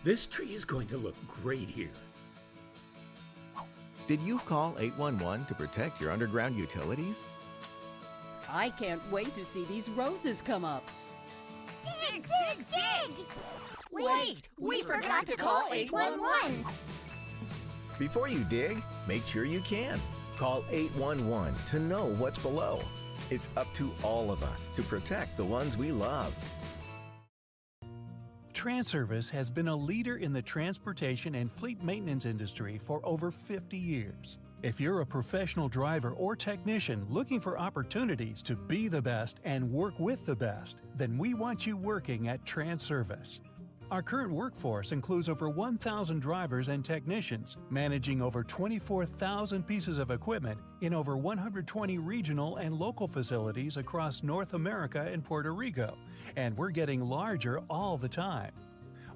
This tree is going to look great here. Did you call 811 to protect your underground utilities? I can't wait to see these roses come up. Dig, dig, dig! Wait, we forgot to call 811. Before you dig, make sure you can. Call 811 to know what's below. It's up to all of us to protect the ones we love. Transervice has been a leader in the transportation and fleet maintenance industry for over 50 years. If you're a professional driver or technician looking for opportunities to be the best and work with the best, then we want you working at Transervice. Our current workforce includes over 1,000 drivers and technicians, managing over 24,000 pieces of equipment in over 120 regional and local facilities across North America and Puerto Rico, and we're getting larger all the time.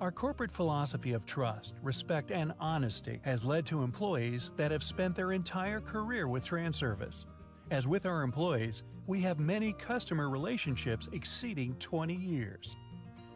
Our corporate philosophy of trust, respect, and honesty has led to employees that have spent their entire career with Transervice. As with our employees, we have many customer relationships exceeding 20 years.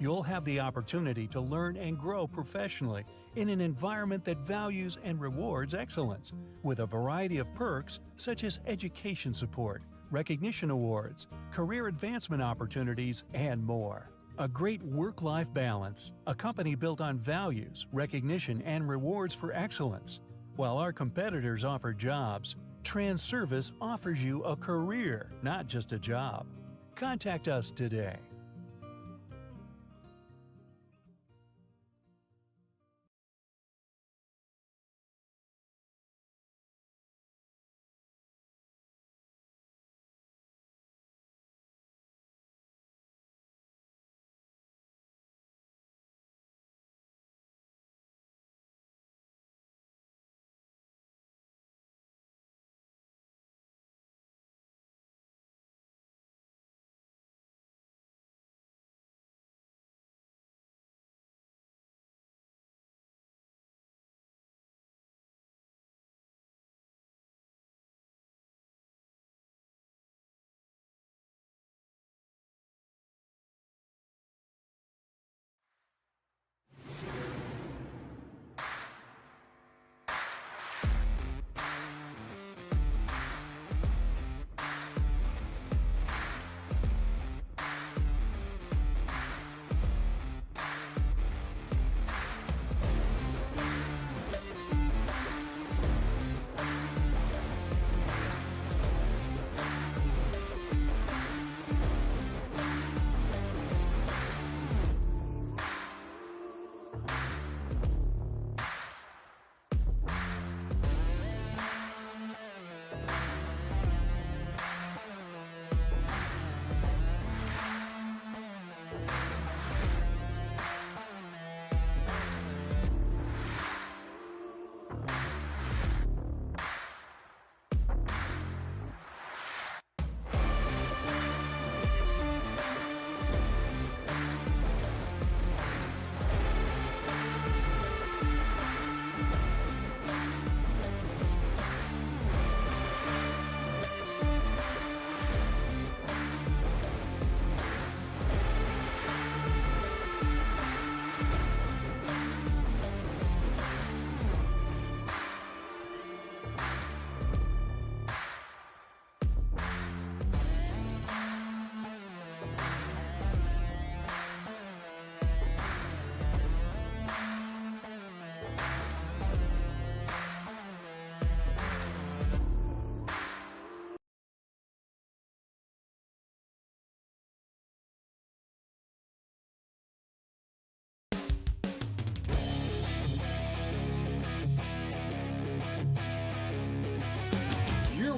You'll have the opportunity to learn and grow professionally in an environment that values and rewards excellence, with a variety of perks such as education support, recognition awards, career advancement opportunities, and more. A great work-life balance, a company built on values, recognition, and rewards for excellence. While our competitors offer jobs, Transervice offers you a career, not just a job. Contact us today.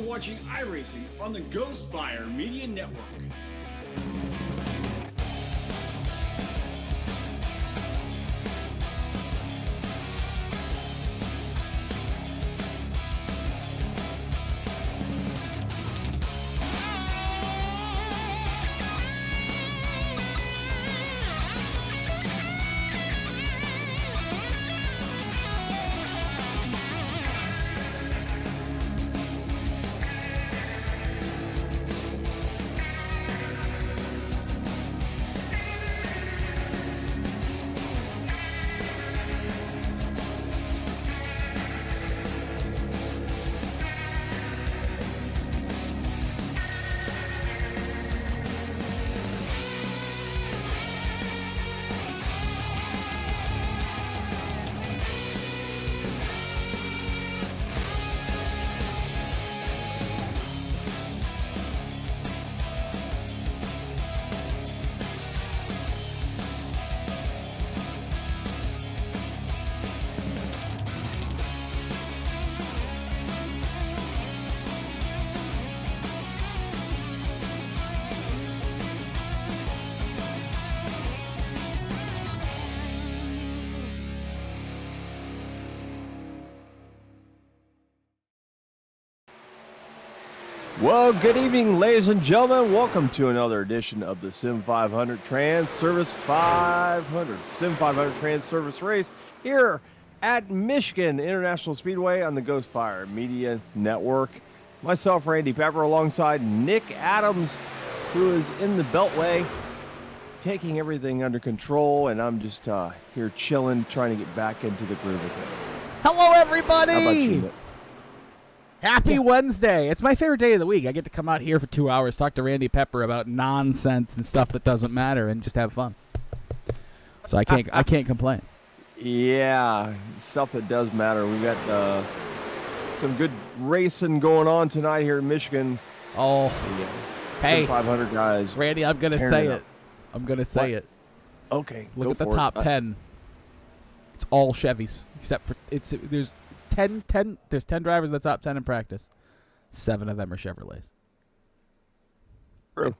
Watching iRacing on the Ghostfire Media Network. Well, good evening, ladies and gentlemen. Welcome to another edition of the Sim500 Transervice 500. Sim500 Transervice race here at Michigan International Speedway on the Ghostfire Media Network. Myself, Randy Pepper, alongside Nick Adams, who is in the Beltway, taking everything under control, and I'm just here chilling, trying to get back into the groove of things. Hello, everybody! How about you, Nick? Happy Wednesday. It's my favorite day of the week. I get to come out here for 2 hours, talk to Randy Pepper about nonsense and stuff that doesn't matter, and just have fun. So I can't complain. Yeah, stuff that does matter. We got some good racing going on tonight here in Michigan. Oh, hey, 500 guys. Randy, I'm gonna say it. I'm gonna say it. Okay, look at the top 10. It's all Chevys, except for there's 10 drivers in the top 10 in practice. 7 of them are Chevrolets. True.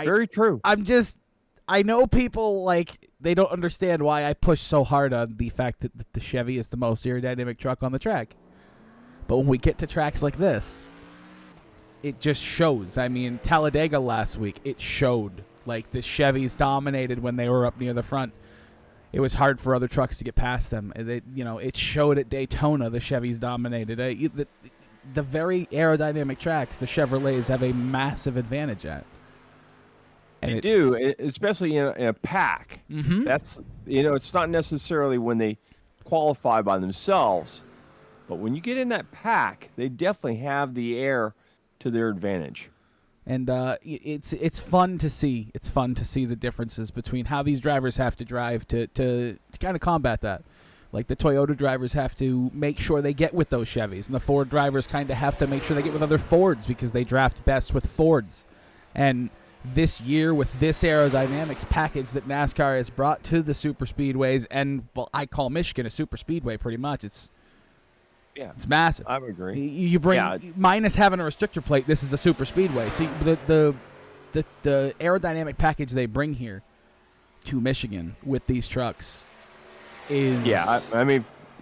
Very true. I know people, like, they don't understand why I push so hard on the fact that the Chevy is the most aerodynamic truck on the track. But when we get to tracks like this, it just shows. I mean, Talladega last week, it showed. Like, the Chevys dominated when they were up near the front. It was hard for other trucks to get past them. It showed at Daytona the Chevys dominated. The very aerodynamic tracks, the Chevrolets have a massive advantage at. And they do, especially in a pack. Mm-hmm. That's it's not necessarily when they qualify by themselves, but when you get in that pack, they definitely have the air to their advantage. And it's fun to see. It's fun to see the differences between how these drivers have to drive to kind of combat that. Like the Toyota drivers have to make sure they get with those Chevys, and the Ford drivers kind of have to make sure they get with other Fords because they draft best with Fords. And this year, with this aerodynamics package that NASCAR has brought to the super speedways, and I call Michigan a super speedway pretty much. It's massive. I would agree. You bring minus having a restrictor plate. This is a super speedway. So the aerodynamic package they bring here to Michigan with these trucks is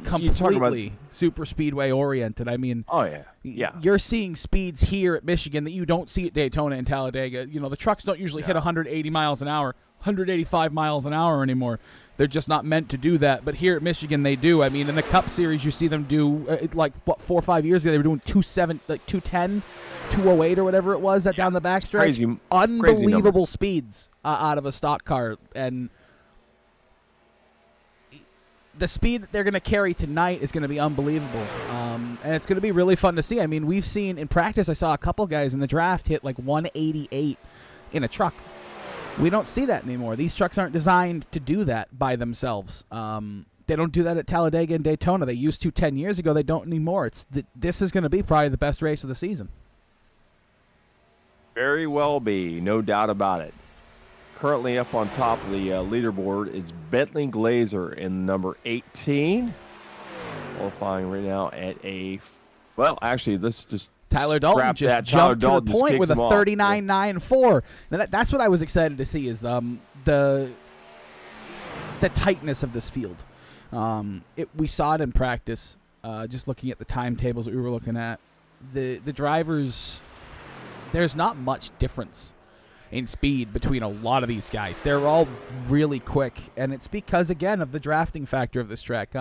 completely super speedway oriented. I mean, you're seeing speeds here at Michigan that you don't see at Daytona and Talladega. The trucks don't usually hit 180 miles an hour, 185 miles an hour anymore. They're just not meant to do that. But here at Michigan, they do. I mean, in the Cup Series, you see them do, 4 or 5 years ago, they were doing 210, 208 or whatever it was down the backstretch. Crazy, unbelievable speeds out of a stock car. And the speed that they're going to carry tonight is going to be unbelievable. And it's going to be really fun to see. I mean, we've seen in practice, I saw a couple guys in the draft hit like 188 in a truck. We don't see that anymore. These trucks aren't designed to do that by themselves. They don't do that at Talladega and Daytona. They used to 10 years ago. They don't anymore. This is going to be probably the best race of the season. Very well be, no doubt about it. Currently up on top of the leaderboard is Bentley Glazer in number 18. Qualifying right now at let's just Tyler Dalton just jumped to the point with a 39.94. Now that's what I was excited to see is the tightness of this field. We saw it in practice. Just looking at the timetables that we were looking at, the drivers, there's not much difference in speed between a lot of these guys. They're all really quick, and it's because again of the drafting factor of this track.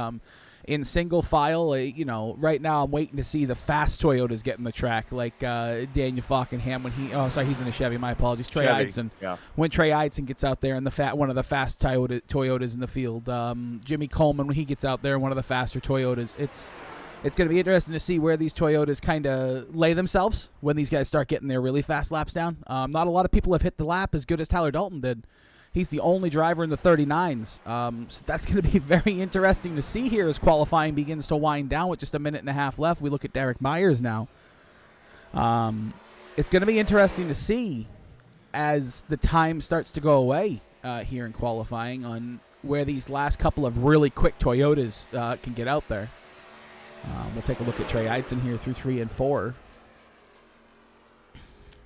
In single file, right now I'm waiting to see the fast Toyotas get in the track, like Daniel Falkenham when he's in a Chevy. My apologies, Trey Eidson. Yeah. When Trey Eidson gets out there and one of the fast Toyotas in the field, Jimmy Coleman when he gets out there, one of the faster Toyotas. It's going to be interesting to see where these Toyotas kind of lay themselves when these guys start getting their really fast laps down. Not a lot of people have hit the lap as good as Tyler Dalton did. He's the only driver in the 39s. So that's going to be very interesting to see here as qualifying begins to wind down with just a minute and a half left. We look at Derek Myers now. It's going to be interesting to see as the time starts to go away here in qualifying on where these last couple of really quick Toyotas can get out there. We'll take a look at Trey Eidson here through 3 and 4.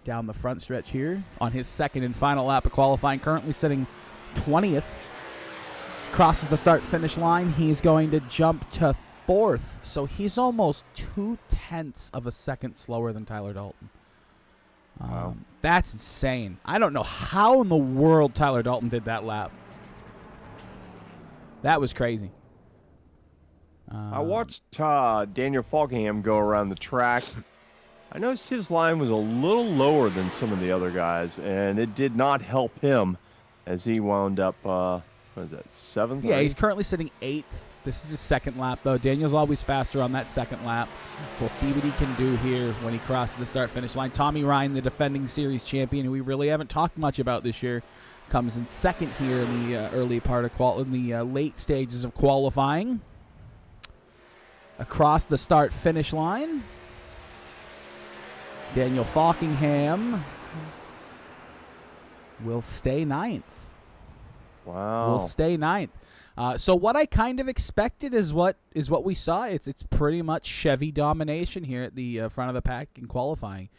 Down the front stretch here on his second and final lap of qualifying, currently sitting 20th. Crosses the start-finish line. He's going to jump to 4th, so he's almost 0.2 of a second slower than Tyler Dalton. Wow. That's insane. I don't know how in the world Tyler Dalton did that lap. That was crazy. I watched Daniel Falkingham go around the track. I noticed his line was a little lower than some of the other guys, and it did not help him as he wound up, what is that, 7th? Yeah, he's currently sitting 8th. This is his second lap, though. Daniel's always faster on that second lap. We'll see what he can do here when he crosses the start-finish line. Tommy Ryan, the defending series champion, who we really haven't talked much about this year, comes in second here in the early part of late stages of qualifying. Across the start-finish line, Daniel Falkingham will stay 9th. Wow. Will stay 9th. So what I kind of expected is what we saw. It's pretty much Chevy domination here at the front of the pack in qualifying.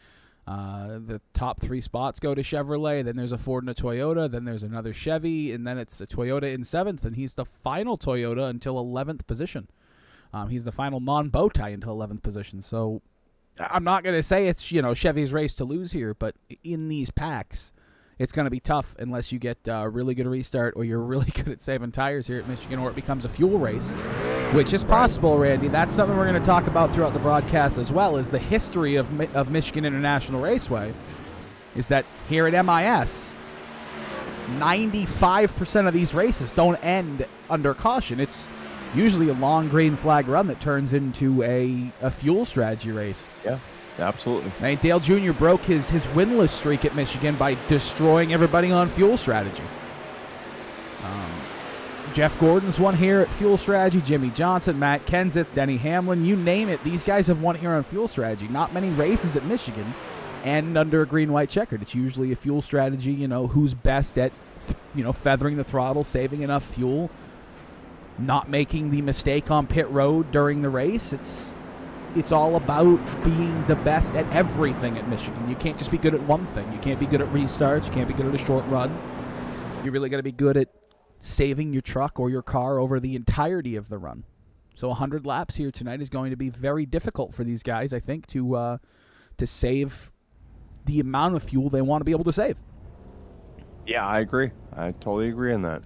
The top 3 spots go to Chevrolet, then there's a Ford and a Toyota, then there's another Chevy, and then it's a Toyota in 7th, and he's the final Toyota until 11th position. He's the final non-bow tie until 11th position. So I'm not going to say it's Chevy's race to lose here, but in these packs, it's going to be tough unless you get a really good restart or you're really good at saving tires here at Michigan, or it becomes a fuel race, which is possible, Randy. That's something we're going to talk about throughout the broadcast as well, is the history of Michigan International Raceway, is that here at MIS, 95% of these races don't end under caution. It's usually a long green flag run that turns into a fuel strategy race. Yeah. Absolutely. Dale Jr. broke his winless streak at Michigan by destroying everybody on fuel strategy. Jeff Gordon's won here at fuel strategy. Jimmy Johnson, Matt Kenseth, Denny Hamlin, you name it. These guys have won here on fuel strategy. Not many races at Michigan end under a green-white checkered. It's usually a fuel strategy, who's best at, feathering the throttle, saving enough fuel, not making the mistake on pit road during the race. It's all about being the best at everything at Michigan. You can't just be good at one thing. You can't be good at restarts. You can't be good at a short run. You really got to be good at saving your truck or your car over the entirety of the run. So 100 laps here tonight is going to be very difficult for these guys, I think, to save the amount of fuel they want to be able to save. Yeah, I agree. I totally agree on that.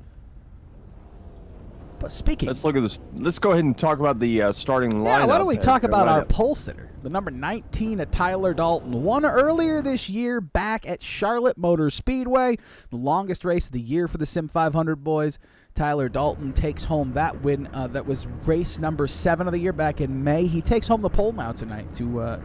But speaking... Let's look at this. Let's go ahead and talk about the starting lineup. Yeah, why don't we talk about our pole sitter, the number 19 of Tyler Dalton. Won earlier this year back at Charlotte Motor Speedway, the longest race of the year for the Sim500 boys. Tyler Dalton takes home that win. That was race number 7 of the year back in May. He takes home the pole now tonight to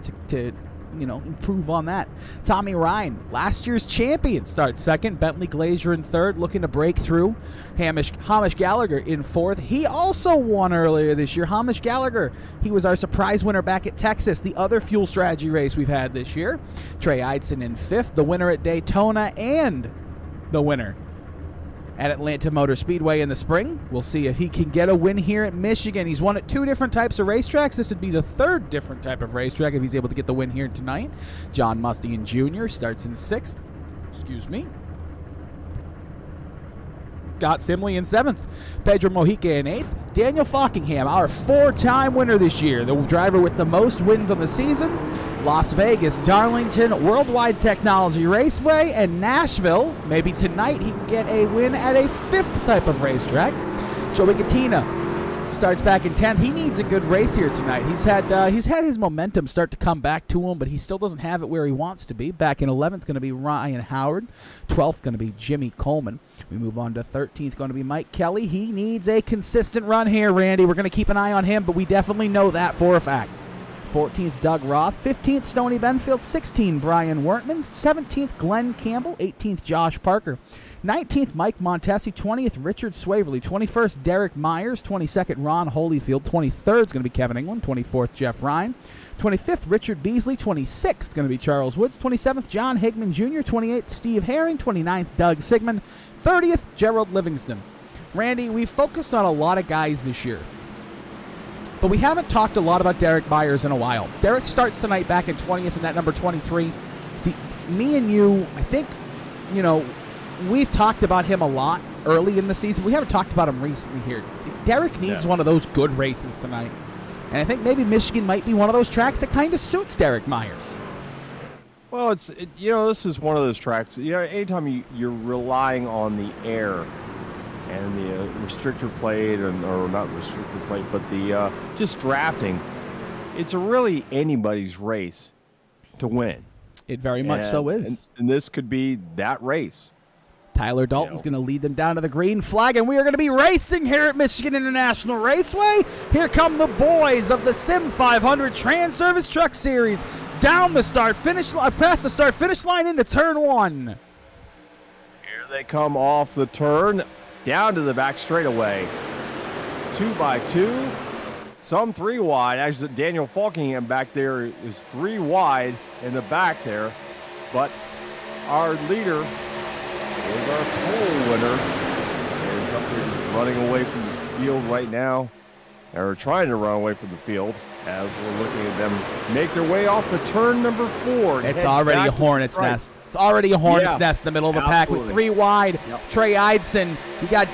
improve on that. Tommy Ryan, last year's champion, starts second. Bentley Glazier in third, looking to break through. Hamish Gallagher in fourth. He also won earlier this year. Hamish Gallagher, he was our surprise winner back at Texas, the other fuel strategy race we've had this year. Trey Eidson in fifth, the winner at Daytona and the winner at Atlanta Motor Speedway in the spring. We'll see if he can get a win here at Michigan. He's won at 2 different types of racetracks. This would be the 3rd different type of racetrack if he's able to get the win here tonight. John Mustian Jr. starts in 6th. Scott Simley in 7th. Pedro Mojica in 8th. Daniel Falkingham, our 4-time winner this year, the driver with the most wins on the season. Las Vegas, Darlington, Worldwide Technology Raceway, and Nashville. Maybe tonight he can get a win at a 5th type of racetrack. Joey Katina starts back in 10th. He needs a good race here tonight. He's had his momentum start to come back to him, but he still doesn't have it where he wants to be. Back in 11th, going to be Ryan Howard. 12th, going to be Jimmy Coleman. We move on to 13th, going to be Mike Kelly. He needs a consistent run here, Randy. We're going to keep an eye on him, but we definitely know that for a fact. 14th, Doug Roth. 15th, Stoney Benfield. 16th, Brian Wertman. 17th, Glenn Campbell. 18th, Josh Parker. 19th, Mike Montesi. 20th, Richard Swaverly. 21st, Derek Myers. 22nd, Ron Holyfield. 23rd is going to be Kevin England. 24th, Jeff Ryan. 25th, Richard Beasley. 26th, going to be Charles Woods. 27th, John Higman Jr. 28th, Steve Herring. 29th, Doug Sigmund. 30th, Gerald Livingston. Randy, we've focused on a lot of guys this year, but we haven't talked a lot about Derek Myers in a while. Derek starts tonight back in 20th in that number 23. Me and you, I think, we've talked about him a lot early in the season. We haven't talked about him recently here. Derek needs one of those good races tonight. And I think maybe Michigan might be one of those tracks that kind of suits Derek Myers. Well, this is one of those tracks. Anytime you're relying on the air and the restrictor plate, or not restrictor plate, but the just drafting, it's really anybody's race to win. It very much so is. And this could be that race. Tyler Dalton's going to lead them down to the green flag, and we are going to be racing here at Michigan International Raceway. Here come the boys of the Sim500 Transervice Truck Series down the past the start-finish line into turn 1. Here they come off the turn, down to the back straightaway. 2x2, some 3 wide. Actually, Daniel Falkingham back there is 3 wide in the back there, but our leader is our pole winner. Is up there running away from the field right now, or trying to run away from the field as we're looking at them make their way off the turn number 4. It's already a hornet's nest. It's already a hornet's nest in the middle of the pack with 3 wide. Yep. Trey Eidson. You got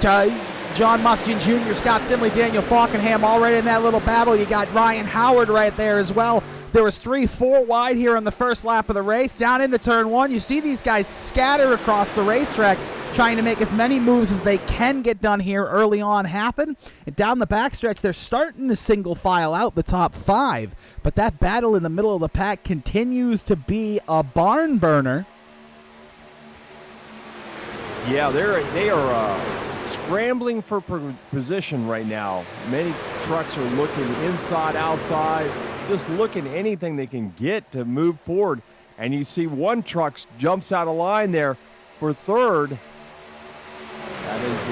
John Mustian Jr., Scott Simley, Daniel Falkenham already in that little battle. You got Ryan Howard right there as well. There was 3-4 wide here on the first lap of the race. Down into turn 1, you see these guys scatter across the racetrack, trying to make as many moves as they can get done here early on happen. And down the backstretch, they're starting to single file out the top 5. But that battle in the middle of the pack continues to be a barn burner. Yeah, they are scrambling for position right now. Many trucks are looking inside, outside, just looking anything they can get to move forward. And you see one truck jumps out of line there for third. That is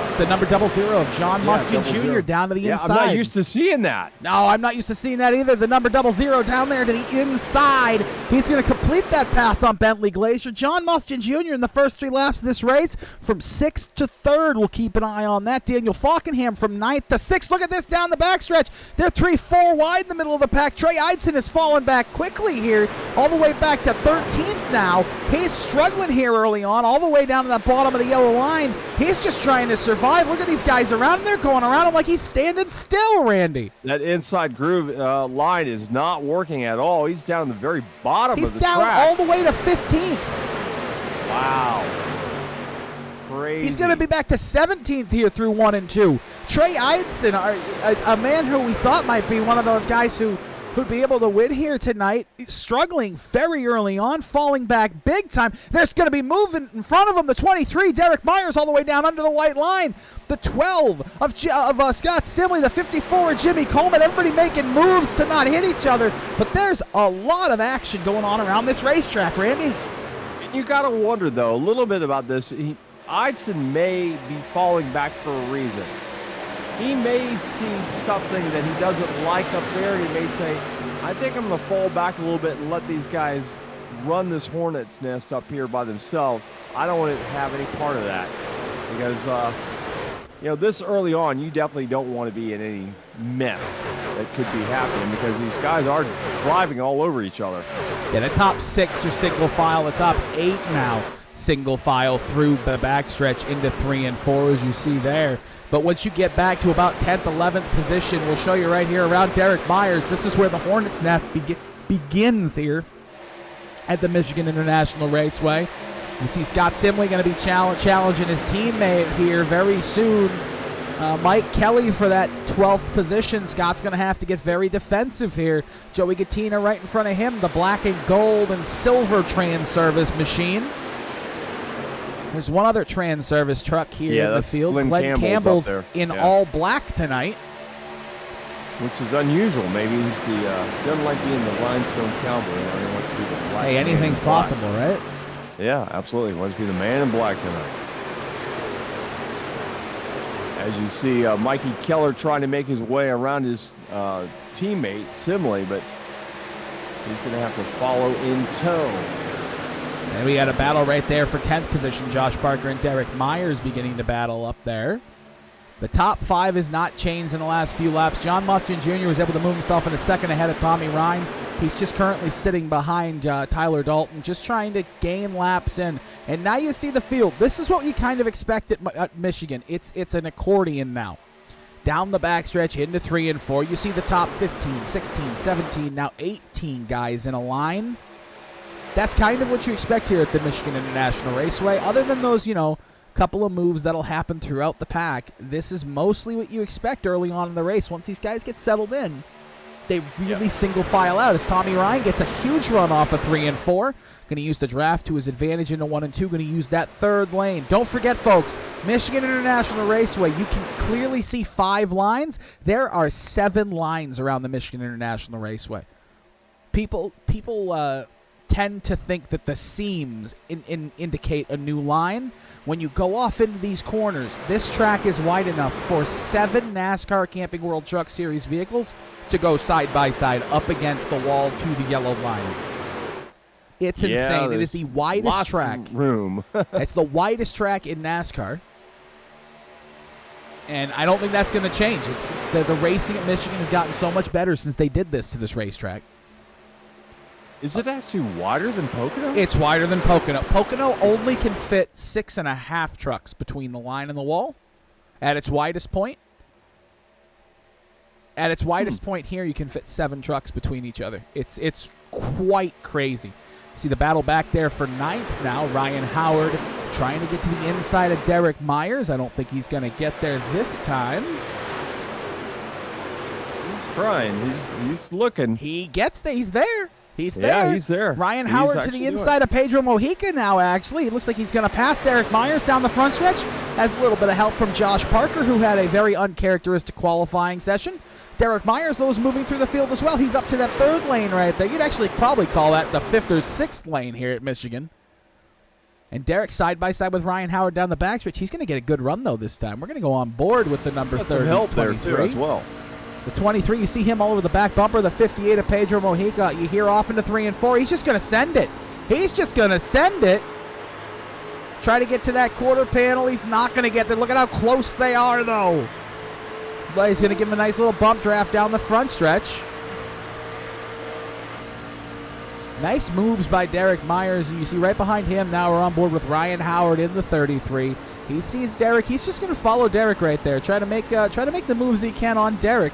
it's the number 00 of John Mustian Jr. down to the inside. I'm not used to seeing that. No, I'm not used to seeing that either. The number 00 down there to the inside. He's going to complete that pass on Bentley Glacier. John Mustian Jr. in the first 3 laps of this race from 6th to 3rd. We'll keep an eye on that. Daniel Falkenham from 9th to 6th. Look at this down the backstretch. They're 3-4 wide in the middle of the pack. Trey Eidson has fallen back quickly here, all the way back to 13th now. He's struggling here early on, all the way down to the bottom of the yellow line. He's just trying to survive. Look at these guys around him. They're going around him like he's standing still, Randy. That inside groove line is not working at all. He's down the very bottom of the track. He's down all the way to 15th. Wow. Crazy. He's going to be back to 17th here through 1 and 2. Trey Eidson, a man who we thought might be one of those guys who'd be able to win here tonight, struggling very early on, falling back big time. There's going to be moving in front of him. The 23, Derek Myers, all the way down under the white line. The 12 of Scott Simley, the 54 Jimmy Coleman. Everybody making moves to not hit each other. But there's a lot of action going on around this racetrack, Randy. You got to wonder, though, a little bit about this. Eidson may be falling back for a reason. He may see something that he doesn't like up there. He may say, I think I'm going to fall back a little bit and let these guys run this hornet's nest up here by themselves. I don't want to have any part of that because, this early on, you definitely don't want to be in any mess that could be happening because these guys are driving all over each other. Yeah, the top 6 are single file. The top 8 now single file through the backstretch into 3 and 4, as you see there. But once you get back to about 10th, 11th position, we'll show you right here around Derek Myers. This is where the Hornets' Nest begins here at the Michigan International Raceway. You see Scott Simley going to be challenging his teammate here very soon. Mike Kelly for that 12th position. Scott's going to have to get very defensive here. Joey Gattina right in front of him, the black and gold and silver Transervice machine. There's one other Transervice truck here in the field. Glenn Campbell's in all black tonight. Which is unusual. Maybe he's doesn't like being the rhinestone cowboy. He wants to be the black. Hey, anything's possible, right? Yeah, absolutely. He wants to be the man in black tonight. As you see, Mikey Keller trying to make his way around his teammate, Simley, but he's going to have to follow in tow. And we got a battle right there for 10th position. Josh Parker and Derek Myers beginning to battle up there. The top 5 has not changed in the last few laps. John Mustian Jr. was able to move himself in a second ahead of Tommy Ryan. He's just currently sitting behind Tyler Dalton, just trying to gain laps in. And now you see the field. This is what you kind of expect at Michigan. It's an accordion now. Down the backstretch into 3 and 4. You see the top 15, 16, 17, now 18 guys in a line. that's kind of what you expect here at the Michigan International Raceway. Other than those, couple of moves that'll happen throughout the pack, this is mostly what you expect early on in the race. Once these guys get settled in, they really single file out as Tommy Ryan gets a huge run off of 3 and 4. Going to use the draft to his advantage into 1 and 2. Going to use that third lane. Don't forget, folks, Michigan International Raceway, you can clearly see 5 lines. There are 7 lines around the Michigan International Raceway. People tend to think that the seams indicate a new line. When you go off into these corners, this track is wide enough for 7 NASCAR Camping World Truck Series vehicles to go side by side up against the wall to the yellow line. It's insane. It is the widest track. Room. It's the widest track in NASCAR. And I don't think that's going to change. It's the racing at Michigan has gotten so much better since they did this to this racetrack. Is it actually wider than Pocono? It's wider than Pocono. Pocono only can fit 6.5 trucks between the line and the wall at its widest point. At its widest point here, you can fit 7 trucks between each other. It's quite crazy. See the battle back there for 9th now. Ryan Howard trying to get to the inside of Derek Myers. I don't think he's going to get there this time. He's trying. He's looking. He gets there. He's there. He's there. Yeah, he's there. Ryan Howard to the inside of Pedro Mojica now, actually. It looks like he's going to pass Derek Myers down the front stretch. Has a little bit of help from Josh Parker, who had a very uncharacteristic qualifying session. Derek Myers, though, is moving through the field as well. He's up to that 3rd lane right there. You'd actually probably call that the 5th or 6th lane here at Michigan. And Derek side by side with Ryan Howard down the backstretch. He's going to get a good run, though, this time. We're going to go on board with the number 30, help 23. there, too, as well. The 23, you see him all over the back bumper. The 58 of Pedro Mojica. You hear off into 3 and 4. He's just going to send it. He's just going to send it. Try to get to that quarter panel. He's not going to get there. Look at how close they are, though. But he's going to give him a nice little bump draft down the front stretch. Nice moves by Derek Myers. And you see right behind him now we're on board with Ryan Howard in the 33. He sees Derek. He's just going to follow Derek right there. Try to make the moves he can on Derek.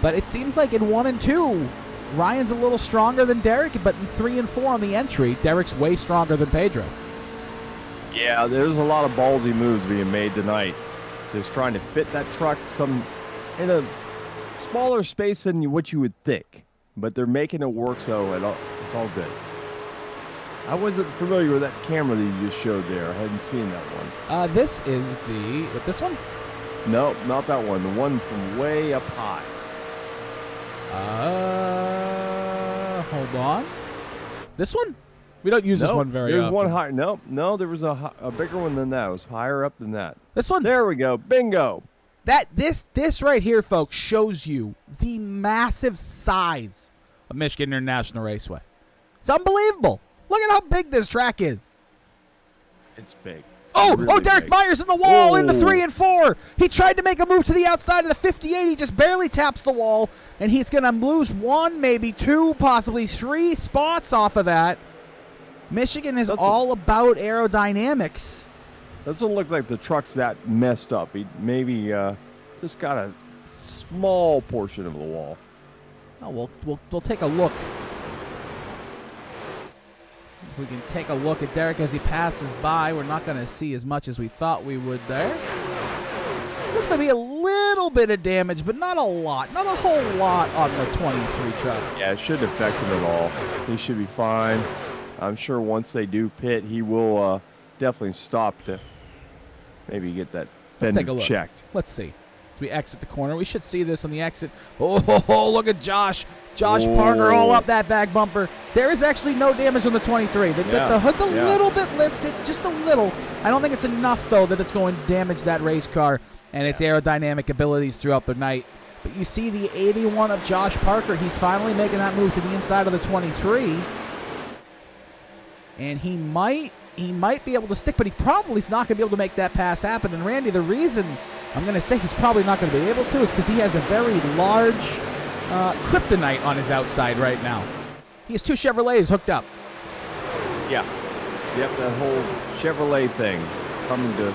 But it seems like in 1 and 2, Ryan's a little stronger than Derek, but in 3 and 4 on the entry, Derek's way stronger than Pedro. Yeah, there's a lot of ballsy moves being made tonight. Just trying to fit that truck in a smaller space than what you would think. But they're making it work, so it's all good. I wasn't familiar with that camera that you just showed there. I hadn't seen that one. This is this one? No, not that one. The one from way up high. Hold on. This one? We don't use this one very often. There's one higher. No, there was a bigger one than that. It was higher up than that. This one? There we go. Bingo. This right here, folks, shows you the massive size of Michigan International Raceway. It's unbelievable. Look at how big this track is. It's big. Really Derek big. Myers in the wall into 3 and 4. He tried to make a move to the outside of the 58. He just barely taps the wall, and he's going to lose 1, maybe 2, possibly 3 spots off of that. Michigan is all about aerodynamics. Doesn't look like the truck's that messed up. He maybe just got a small portion of the wall. Oh, we'll take a look. We can take a look at Derek as he passes by. We're not going to see as much as we thought we would there. Looks to be a little bit of damage, but not a lot. Not a whole lot on the 23 truck. Yeah, it shouldn't affect him at all. He should be fine. I'm sure once they do pit, he will definitely stop to maybe get that fender checked. Let's see. As we exit the corner, we should see this on the exit. Oh, look at Josh. Josh Parker all up that back bumper. There is actually no damage on the 23. The hood's a little bit lifted, just a little. I don't think it's enough, though, that it's going to damage that race car and its aerodynamic abilities throughout the night. But you see the 81 of Josh Parker. He's finally making that move to the inside of the 23. And he might be able to stick, but he probably is not going to be able to make that pass happen. And Randy, the reason I'm going to say he's probably not going to be able to is because he has a very large kryptonite on his outside right now. He has 2 Chevrolets hooked up. Yeah. Yep, that whole Chevrolet thing coming to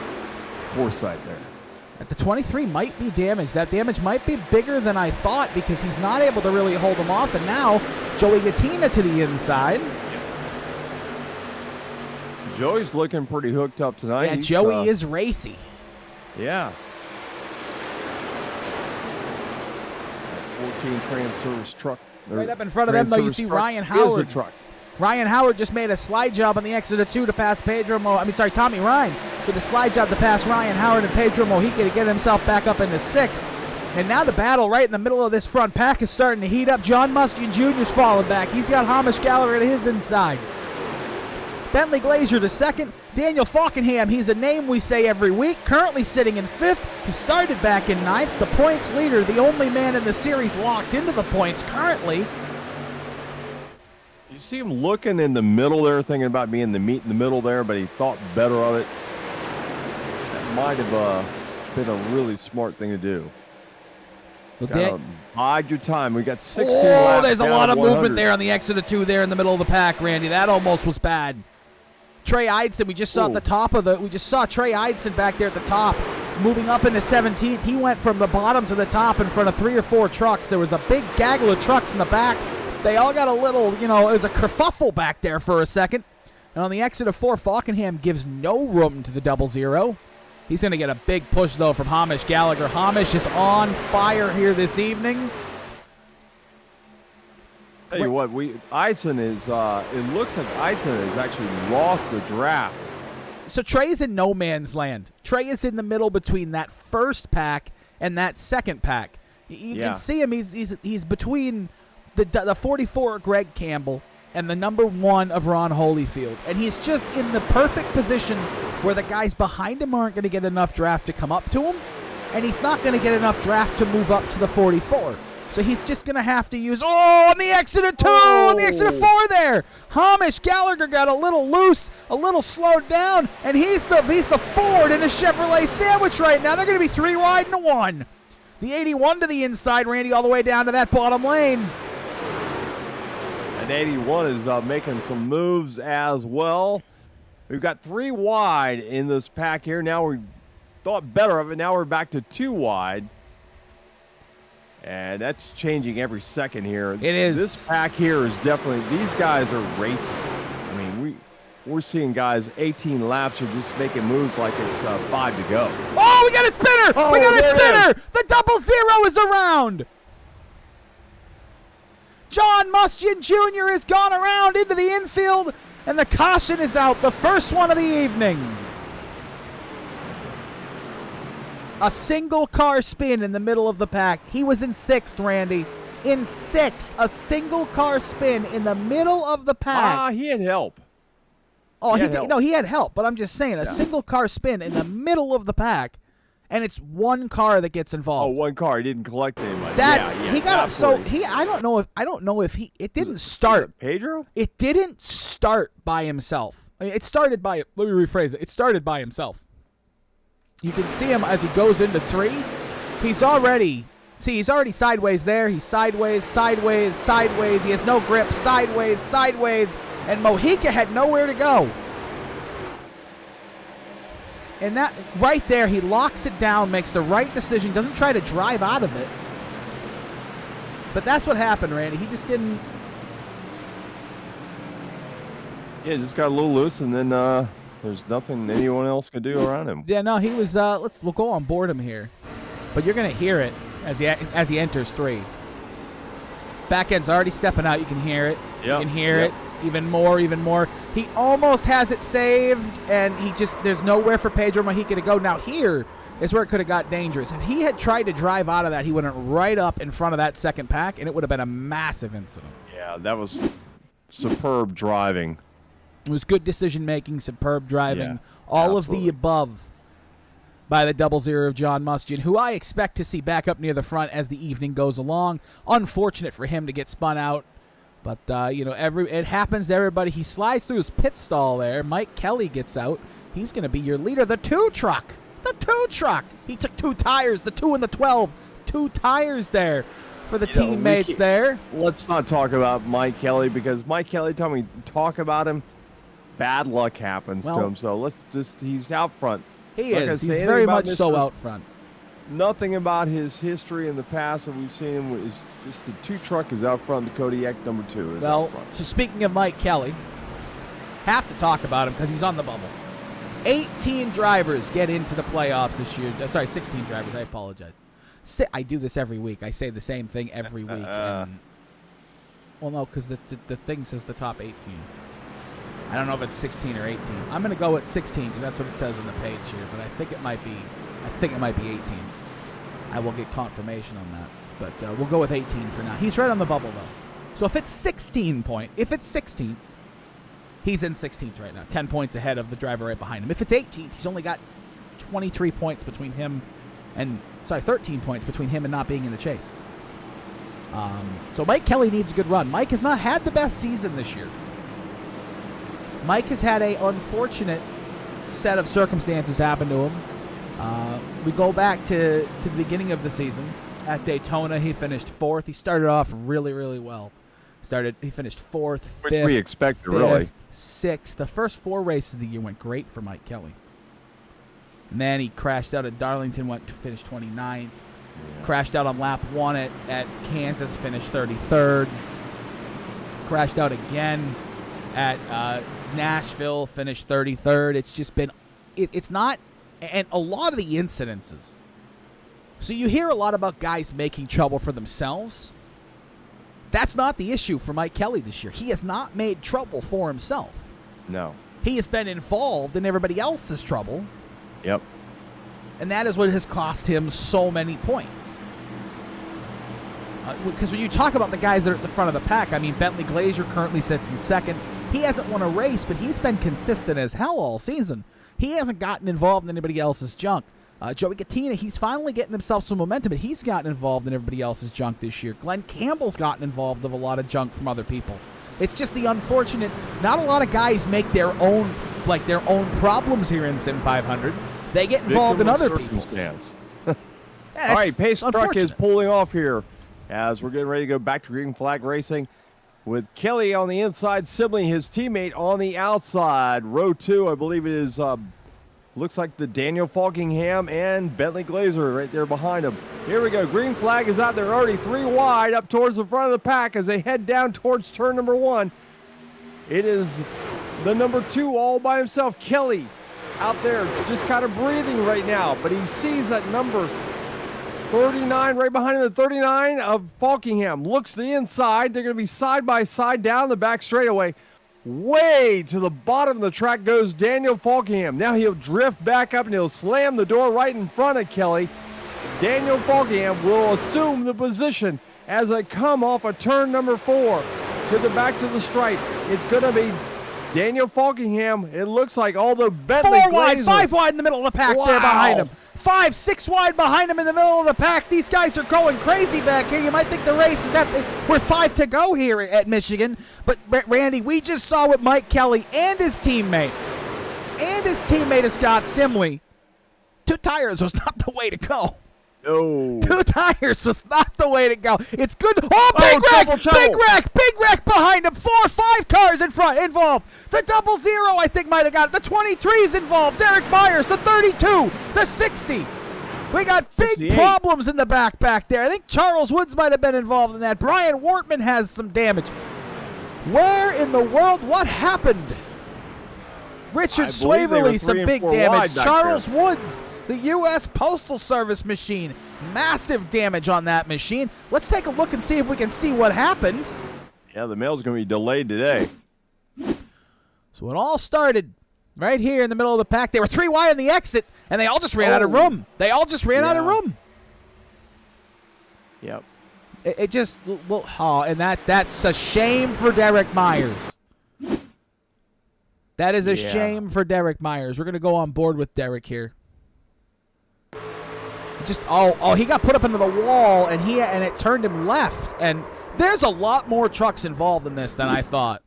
foresight there. The 23 might be damaged. That damage might be bigger than I thought because he's not able to really hold him off. And now Joey Gattina to the inside. Joey's looking pretty hooked up tonight. Yeah, Joey is racy. Yeah. 14 Transervice truck. Right up in front of them, though, you see Ryan Howard. Truck. Ryan Howard just made a slide job on the exit of 2 to pass Tommy Ryan with a slide job to pass Ryan Howard and Pedro Mojica to get himself back up into 6th. And now the battle right in the middle of this front pack is starting to heat up. John Mustian Jr.'s falling back. He's got Hamish Gallagher to his inside. Bentley Glazier to 2nd. Daniel Falkenham, he's a name we say every week, currently sitting in 5th. He started back in 9th. The points leader, the only man in the series locked into the points currently. You see him looking in the middle there, thinking about being the meat in the middle there, but he thought better of it. That might have been a really smart thing to do. Bide your time. We got 16 laps. Oh, there's a lot of movement there on the exit of 2 there in the middle of the pack, Randy. That almost was bad. Trey Eidson, we just saw at the top of we just saw Trey Eidson back there at the top, moving up into 17th. He went from the bottom to the top in front of 3 or 4 trucks. There was a big gaggle of trucks in the back. They all got a little, it was a kerfuffle back there for a second. And on the exit of 4, Falkenham gives no room to the 00. He's going to get a big push, though, from Hamish Gallagher. Hamish is on fire here this evening. Tell you what, Eidson is, it looks like Eidson has actually lost the draft. So Trey's in no man's land. Trey is in the middle between that first pack and that second pack. You can see him. He's between the 44 of Greg Campbell and the number 1 of Ron Holyfield. And he's just in the perfect position where the guys behind him aren't going to get enough draft to come up to him, and he's not going to get enough draft to move up to the 44. So he's just going to have to use, on the exit of 2, on the exit of 4 there. Hamish Gallagher got a little loose, a little slowed down, and he's the Ford in a Chevrolet sandwich right now. They're going to be 3 wide and a 1. The 81 to the inside, Randy, all the way down to that bottom lane. And 81 is making some moves as well. We've got 3 wide in this pack here. Now we thought better of it. Now we're back to 2 wide. And that's changing every second here. It is. This pack here is definitely, these guys are racing. I mean, we're seeing guys 18 laps are just making moves like it's 5 to go. Oh, we got a spinner! We got a spinner! The 00 is around! John Mustian Jr. has gone around into the infield, and the caution is out, the first one of the evening. A single car spin in the middle of the pack. He was in 6th, Randy. In 6th, a single car spin in the middle of the pack. He had help. Oh, he did. No, he had help, but I'm just saying, a single car spin in the middle of the pack, and it's 1 car that gets involved. Oh, 1 car. He didn't collect anybody. He got it. So I don't know if it didn't start. Pedro? It didn't start by himself. I mean, it started by. Let me rephrase it. It started by himself. You can see him as he goes into 3. He's already sideways there. He's sideways, sideways, sideways. He has no grip. Sideways, sideways. And Mojica had nowhere to go. And that right there, he locks it down, makes the right decision, doesn't try to drive out of it. But that's what happened, Randy. He just didn't. Yeah, just got a little loose, and then there's nothing anyone else can do around him. Yeah, no, he was. We'll go on board him here, but you're gonna hear it as he enters 3. Back end's already stepping out. You can hear it. Yep. You can hear it. Even more. He almost has it saved, and there's nowhere for Pedro Mojica to go. Now here is where it could have got dangerous. If he had tried to drive out of that, he went right up in front of that second pack, and it would have been a massive incident. Yeah, that was superb driving. It was good decision-making, superb driving, Yeah, all absolutely. of the above by the 00 of John Mustian, who I expect to see back up near the front as the evening goes along. Unfortunate for him to get spun out. But, it happens to everybody. He slides through his pit stall there. Mike Kelly gets out. He's going to be your leader. The 2 truck. He took 2 tires, the 2 and the 12. 2 tires there for the teammates there. Let's not talk about Mike Kelly, because Mike Kelly, time we talk about him, bad luck happens to him. So he's out front. He is. He's very much so out front. Nothing about his history in the past that we've seen him is just the 2 truck is out front. The Kodiak number 2 is out front. So speaking of Mike Kelly, Have to talk about him because he's on the bubble. 18 drivers get into the playoffs this year. Sorry, 16 drivers. I apologize. I do this every week. I say the same thing every week. Well, no, because the thing says the top 18. I don't know if it's 16 or 18. I'm going to go with 16 because that's what it says on the page here. But I think it might be 18. I will get confirmation on that. But we'll go with 18 for now. He's right on the bubble, though. So if it's 16th, he's in 16th right now. 10 points ahead of the driver right behind him. If it's 18th, he's only got 23 points between him and... 13 points between him and not being in the chase. So Mike Kelly needs a good run. Mike has not had the best season this year. Mike has had an unfortunate set of circumstances happen to him. We go back to the beginning of the season. At Daytona, he finished 4th. He started off really, really well. He finished 4th, 5th, Which we expected, really. 6th. The first 4 races of the year went great for Mike Kelly. And then he crashed out at Darlington, went to finish 29th. Yeah. Crashed out on lap 1 at Kansas, finished 33rd. Crashed out again at Nashville, finished 33rd. It's just been, it's not, and a lot of the incidences. So you hear a lot about guys making trouble for themselves. That's not the issue for Mike Kelly this year. He has not made trouble for himself. No. He has been involved in everybody else's trouble. Yep. And that is what has cost him so many points. Because when you talk about the guys that are at the front of the pack, I mean, Bentley Glazier currently sits in 2nd. He hasn't won a race, but he's been consistent as hell all season. He hasn't gotten involved in anybody else's junk. Joey Gattina, he's finally getting himself some momentum, but he's gotten involved in everybody else's junk this year. Glenn Campbell's gotten involved with a lot of junk from other people. It's just the unfortunate, not a lot of guys make their own problems here in Sim 500. They get involved in other people's. All right, pace truck is pulling off here as we're getting ready to go back to green flag racing with Kelly on the inside, Sibley, his teammate, on the outside. Row 2, I believe it is, looks like the Daniel Falkingham and Bentley Glazer right there behind him. Here we go. Green flag is out there already 3 wide up towards the front of the pack as they head down towards turn number 1. It is the number 2 all by himself, Kelly, out there just kind of breathing right now, but he sees that number 39 right behind him, the 39 of Falkingham. Looks to the inside. They're going to be side by side down the back straightaway. Way to the bottom of the track goes Daniel Falkingham. Now he'll drift back up and he'll slam the door right in front of Kelly. Daniel Falkingham will assume the position as they come off of turn number 4 to the back to the stripe. It's going to be Daniel Falkingham, it looks like, although Bentley 4 wide, Glazer, 5 wide in the middle of the pack there behind him. 5, 6 wide behind him in the middle of the pack. These guys are going crazy back here. You might think the race is with 5 to go here at Michigan. But, Randy, we just saw what Mike Kelly and his teammate Scott Simley, 2 tires was not the way to go. No. 2 tires was not the way to go. It's good. Oh, big wreck behind him. 4, 5 cars involved. The 00, I think, might have got it. The 23 is involved. Derek Myers, the 32, the 60. We got big 68. problems in the back there. I think Charles Woods might have been involved in that. Brian Wortman has some damage. Where in the world? What happened? Richard Slaverly, some big damage. Charles Woods, the U.S. Postal Service machine. Massive damage on that machine. Let's take a look and see if we can see what happened. Yeah, the mail's going to be delayed today. So it all started right here in the middle of the pack. They were 3 wide on the exit, and they all just ran out of room. Out of room. Yep. It just, well, and that's a shame for Derek Myers. That is a shame for Derek Myers. We're going to go on board with Derek here. Just he got put up into the wall and it turned him left, and there's a lot more trucks involved in this than I thought.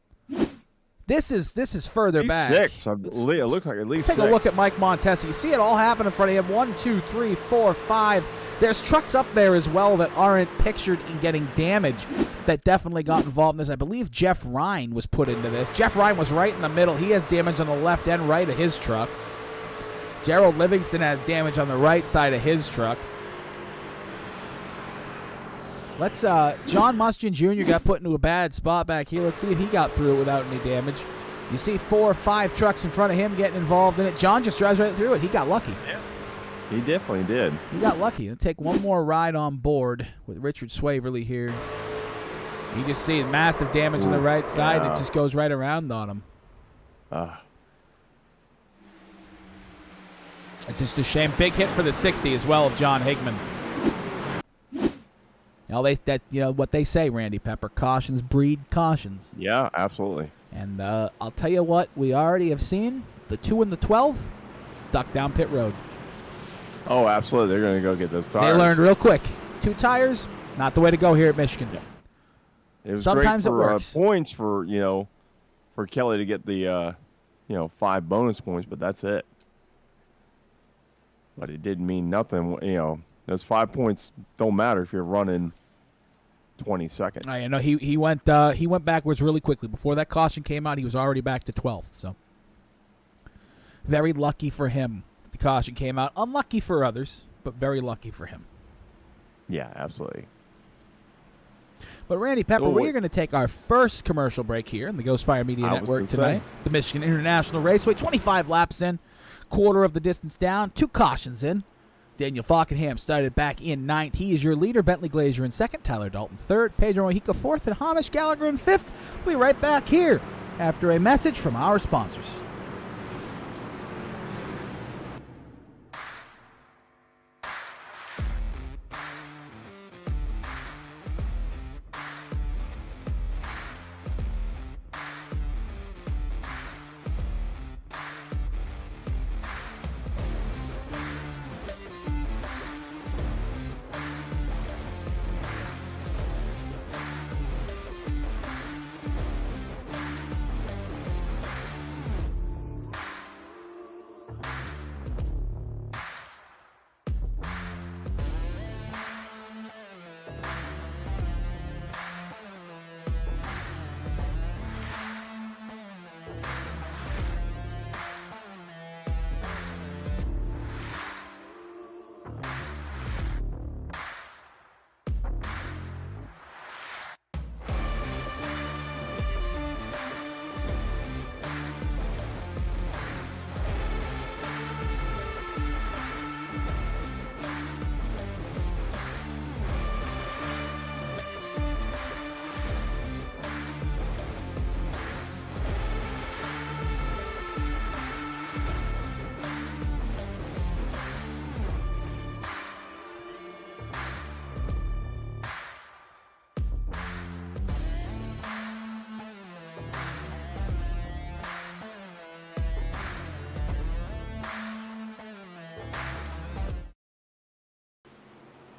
This is further back. 6. It looks like at least 6. Let's take a look at Mike Montesi. You see it all happen in front of him. 1, 2, 3, 4, 5. There's trucks up there as well that aren't pictured in getting damage that definitely got involved in this. I believe Jeff Ryan was put into this. Jeff Ryan was right in the middle. He has damage on the left and right of his truck. Gerald Livingston has damage on the right side of his truck. Let's, John Mustian Jr. got put into a bad spot back here. Let's see if he got through it without any damage. You see 4 or 5 trucks in front of him getting involved in it. John just drives right through it. He got lucky. Yeah. He definitely did. He got lucky. He'll take one more ride on board with Richard Swaverly here. You just see massive damage on the right side. Yeah. It just goes right around on him. It's just a shame. Big hit for the 60 as well of John Higman. What they say, Randy Pepper, cautions breed cautions. Yeah, absolutely. And I'll tell you what, we already have seen the 2 and the 12 duck down pit road. Oh, absolutely. They're going to go get those tires. They learned real quick. 2 tires, not the way to go here at Michigan. Yeah. It was Sometimes great for, it works. Points for Kelly to get the 5 bonus points, but that's it. But it didn't mean nothing. Those 5 points don't matter if you're running 22nd. I know he went backwards really quickly. Before that caution came out, he was already back to 12th. So very lucky for him. The caution came out. Unlucky for others, but very lucky for him. Yeah, absolutely. But Randy Pepper, we're going to take our first commercial break here in the Ghost Fire Media Network tonight. The Michigan International Raceway, 25 laps in, quarter of the distance down, 2 cautions in. Daniel Falkenham started back in 9th. He is your leader. Bentley Glazier in 2nd. Tyler Dalton 3rd. Pedro Mojica 4th. And Hamish Gallagher in 5th. We'll be right back here after a message from our sponsors.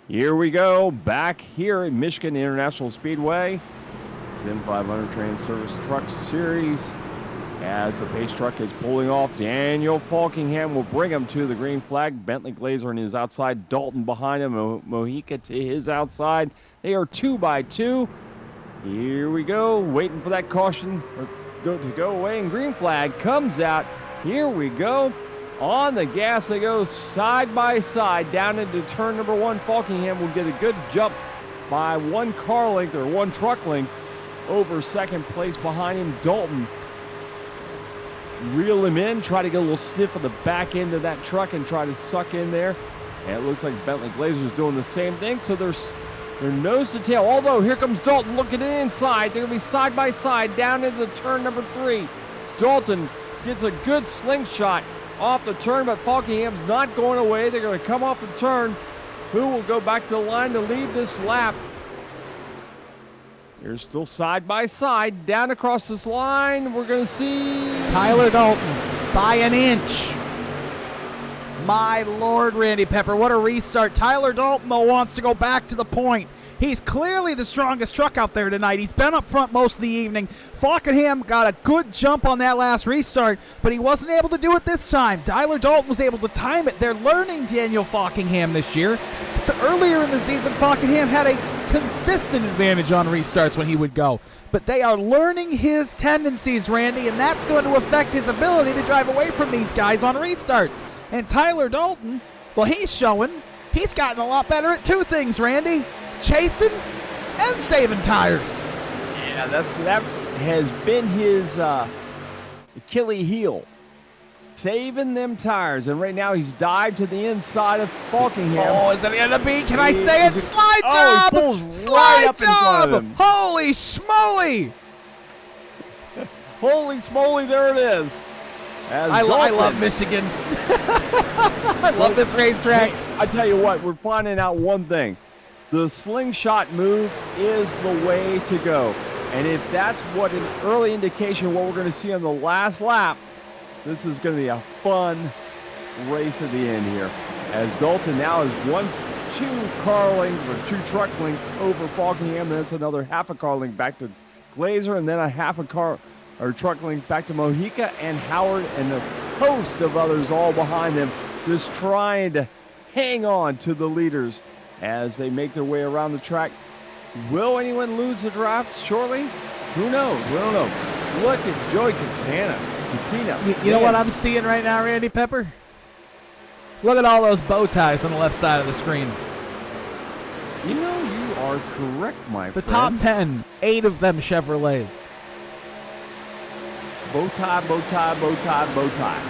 Here we go, back here at Michigan International Speedway. Sim500 Transervice Truck Series. As the pace truck is pulling off, Daniel Falkingham will bring him to the green flag. Bentley Glazer on his outside, Dalton behind him, Mojica to his outside. They are 2 by 2. Here we go, waiting for that caution to go away, and green flag comes out. Here we go. On the gas, they go side by side down into turn number 1. Falkingham will get a good jump by 1 car length or 1 truck length over second place behind him. Dalton reel him in, try to get a little stiff on the back end of that truck and try to suck in there. And it looks like Bentley Glazer's doing the same thing. So they're nose to tail. Although here comes Dalton looking inside. They're going to be side by side down into the turn number 3. Dalton gets a good slingshot off the turn, but Falkingham's not going away. They're going to come off the turn. Who will go back to the line to lead this lap? They're still side by side down across this line. We're going to see Tyler Dalton by an inch. My Lord, Randy Pepper, what a restart. Tyler Dalton, though, wants to go back to the point. He's clearly the strongest truck out there tonight. He's been up front most of the evening. Falkenham got a good jump on that last restart, but he wasn't able to do it this time. Tyler Dalton was able to time it. They're learning Daniel Falkingham this year. Earlier in the season, Falkenham had a consistent advantage on restarts when he would go. But they are learning his tendencies, Randy, and that's going to affect his ability to drive away from these guys on restarts. And Tyler Dalton, well, he's showing he's gotten a lot better at 2 things, Randy. Chasing and saving tires. Yeah, that has been his Achilles heel. Saving them tires, and right now he's dived to the inside of Falkingham. Oh, is it gonna be? Can I say it? Slide Oh, job! he pulls Slide right up in front of job! him. Holy smoly! Holy smoly, there it is. I love Michigan. I love this racetrack. Hey, I tell you what, we're finding out one thing. The slingshot move is the way to go. And if that's what an early indication of what we're going to see on the last lap, this is going to be a fun race at the end here. As Dalton now is 2 car lengths or 2 truck lengths over Falkingham. That's another half a car length back to Glazer, and then a half a car or truck length back to Mojica and Howard and a host of others all behind them, just trying to hang on to the leaders as they make their way around the track. Will anyone lose the draft shortly? Who knows? We don't know. Look at Joey Katina. You know what I'm seeing right now, Randy Pepper? Look at all those bow ties on the left side of the screen. You know, you are correct, my friend. The top 10, 8 of them Chevrolets. Bow tie, bow tie, bow tie, bow tie.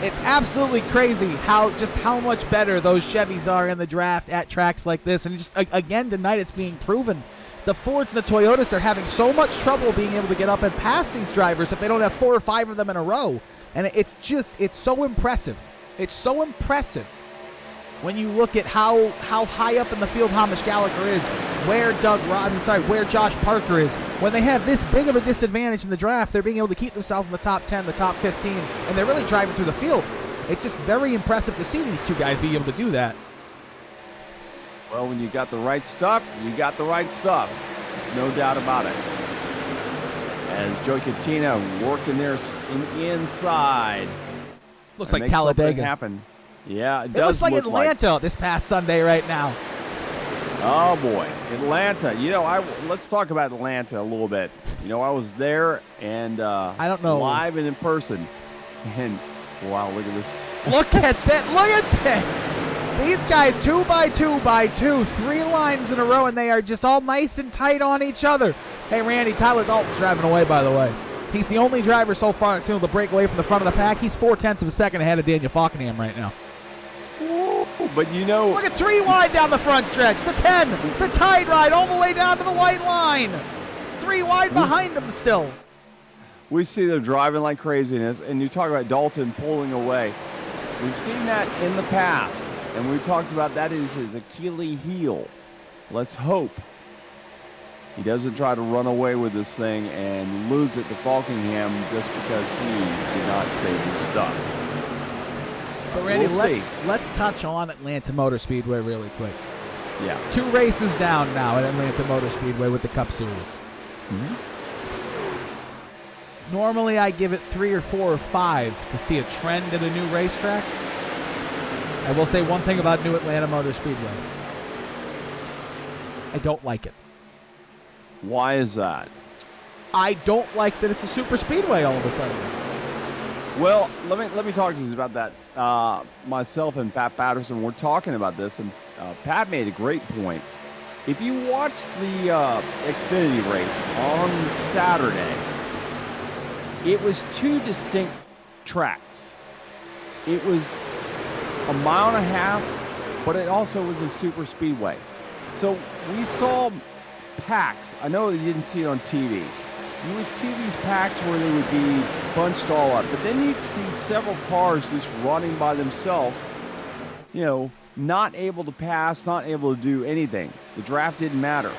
It's absolutely crazy how much better those Chevys are in the draft at tracks like this. And just again tonight, it's being proven. The Fords and the Toyotas, they're having so much trouble being able to get up and past these drivers if they don't have 4 or 5 of them in a row. And it's so impressive. It's so impressive when you look at how high up in the field Hamish Gallagher is, where where Josh Parker is. When they have this big of a disadvantage in the draft, they're being able to keep themselves in the top 10, the top 15, and they're really driving through the field. It's just very impressive to see these 2 guys be able to do that. Well, when you got the right stuff, you got the right stuff. There's no doubt about it. As Joey Katina working there inside. Looks like Talladega. Happen. Yeah, it It does looks like look Atlanta this past Sunday right now. Oh boy, Atlanta. You know, let's talk about Atlanta a little bit. You know, I was there and I don't know, live and in person. And wow, look at this. Look at that! Look at this! These guys 2 by 2 by 2, 3 lines in a row, and they are just all nice and tight on each other. Hey, Randy, Tyler Dalton's driving away, by the way. He's the only driver so far that's been able to break away from the front of the pack. He's 0.4 of a second ahead of Daniel Falkenham right now. But you know, look at 3 wide down the front stretch. The 10, the tide ride all the way down to the white line. 3 wide behind them still. We see them driving like craziness, and you talk about Dalton pulling away. We've seen that in the past, and we talked about that is his Achilles heel. Let's hope he doesn't try to run away with this thing and lose it to Falkingham just because he did not save his stuff. But Randy, We'll let's touch on Atlanta Motor Speedway really quick. Yeah. 2 races down now at Atlanta Motor Speedway with the Cup Series. Mm-hmm. Normally I give it 3 or 4 or 5 to see a trend at a new racetrack. I will say one thing about New Atlanta Motor Speedway. I don't like it. Why is that? I don't like that it's a super speedway all of a sudden. Well, let me talk to you about that. Myself and Pat Patterson were talking about this, and Pat made a great point. If you watch the Xfinity race on Saturday, it was 2 distinct tracks. It was a 1.5 miles, but it also was a super speedway. So we saw packs. I know you didn't see it on TV. You would see these packs where they would be bunched all up, but then you'd see several cars just running by themselves, you know, not able to pass, not able to do anything. The draft didn't matter,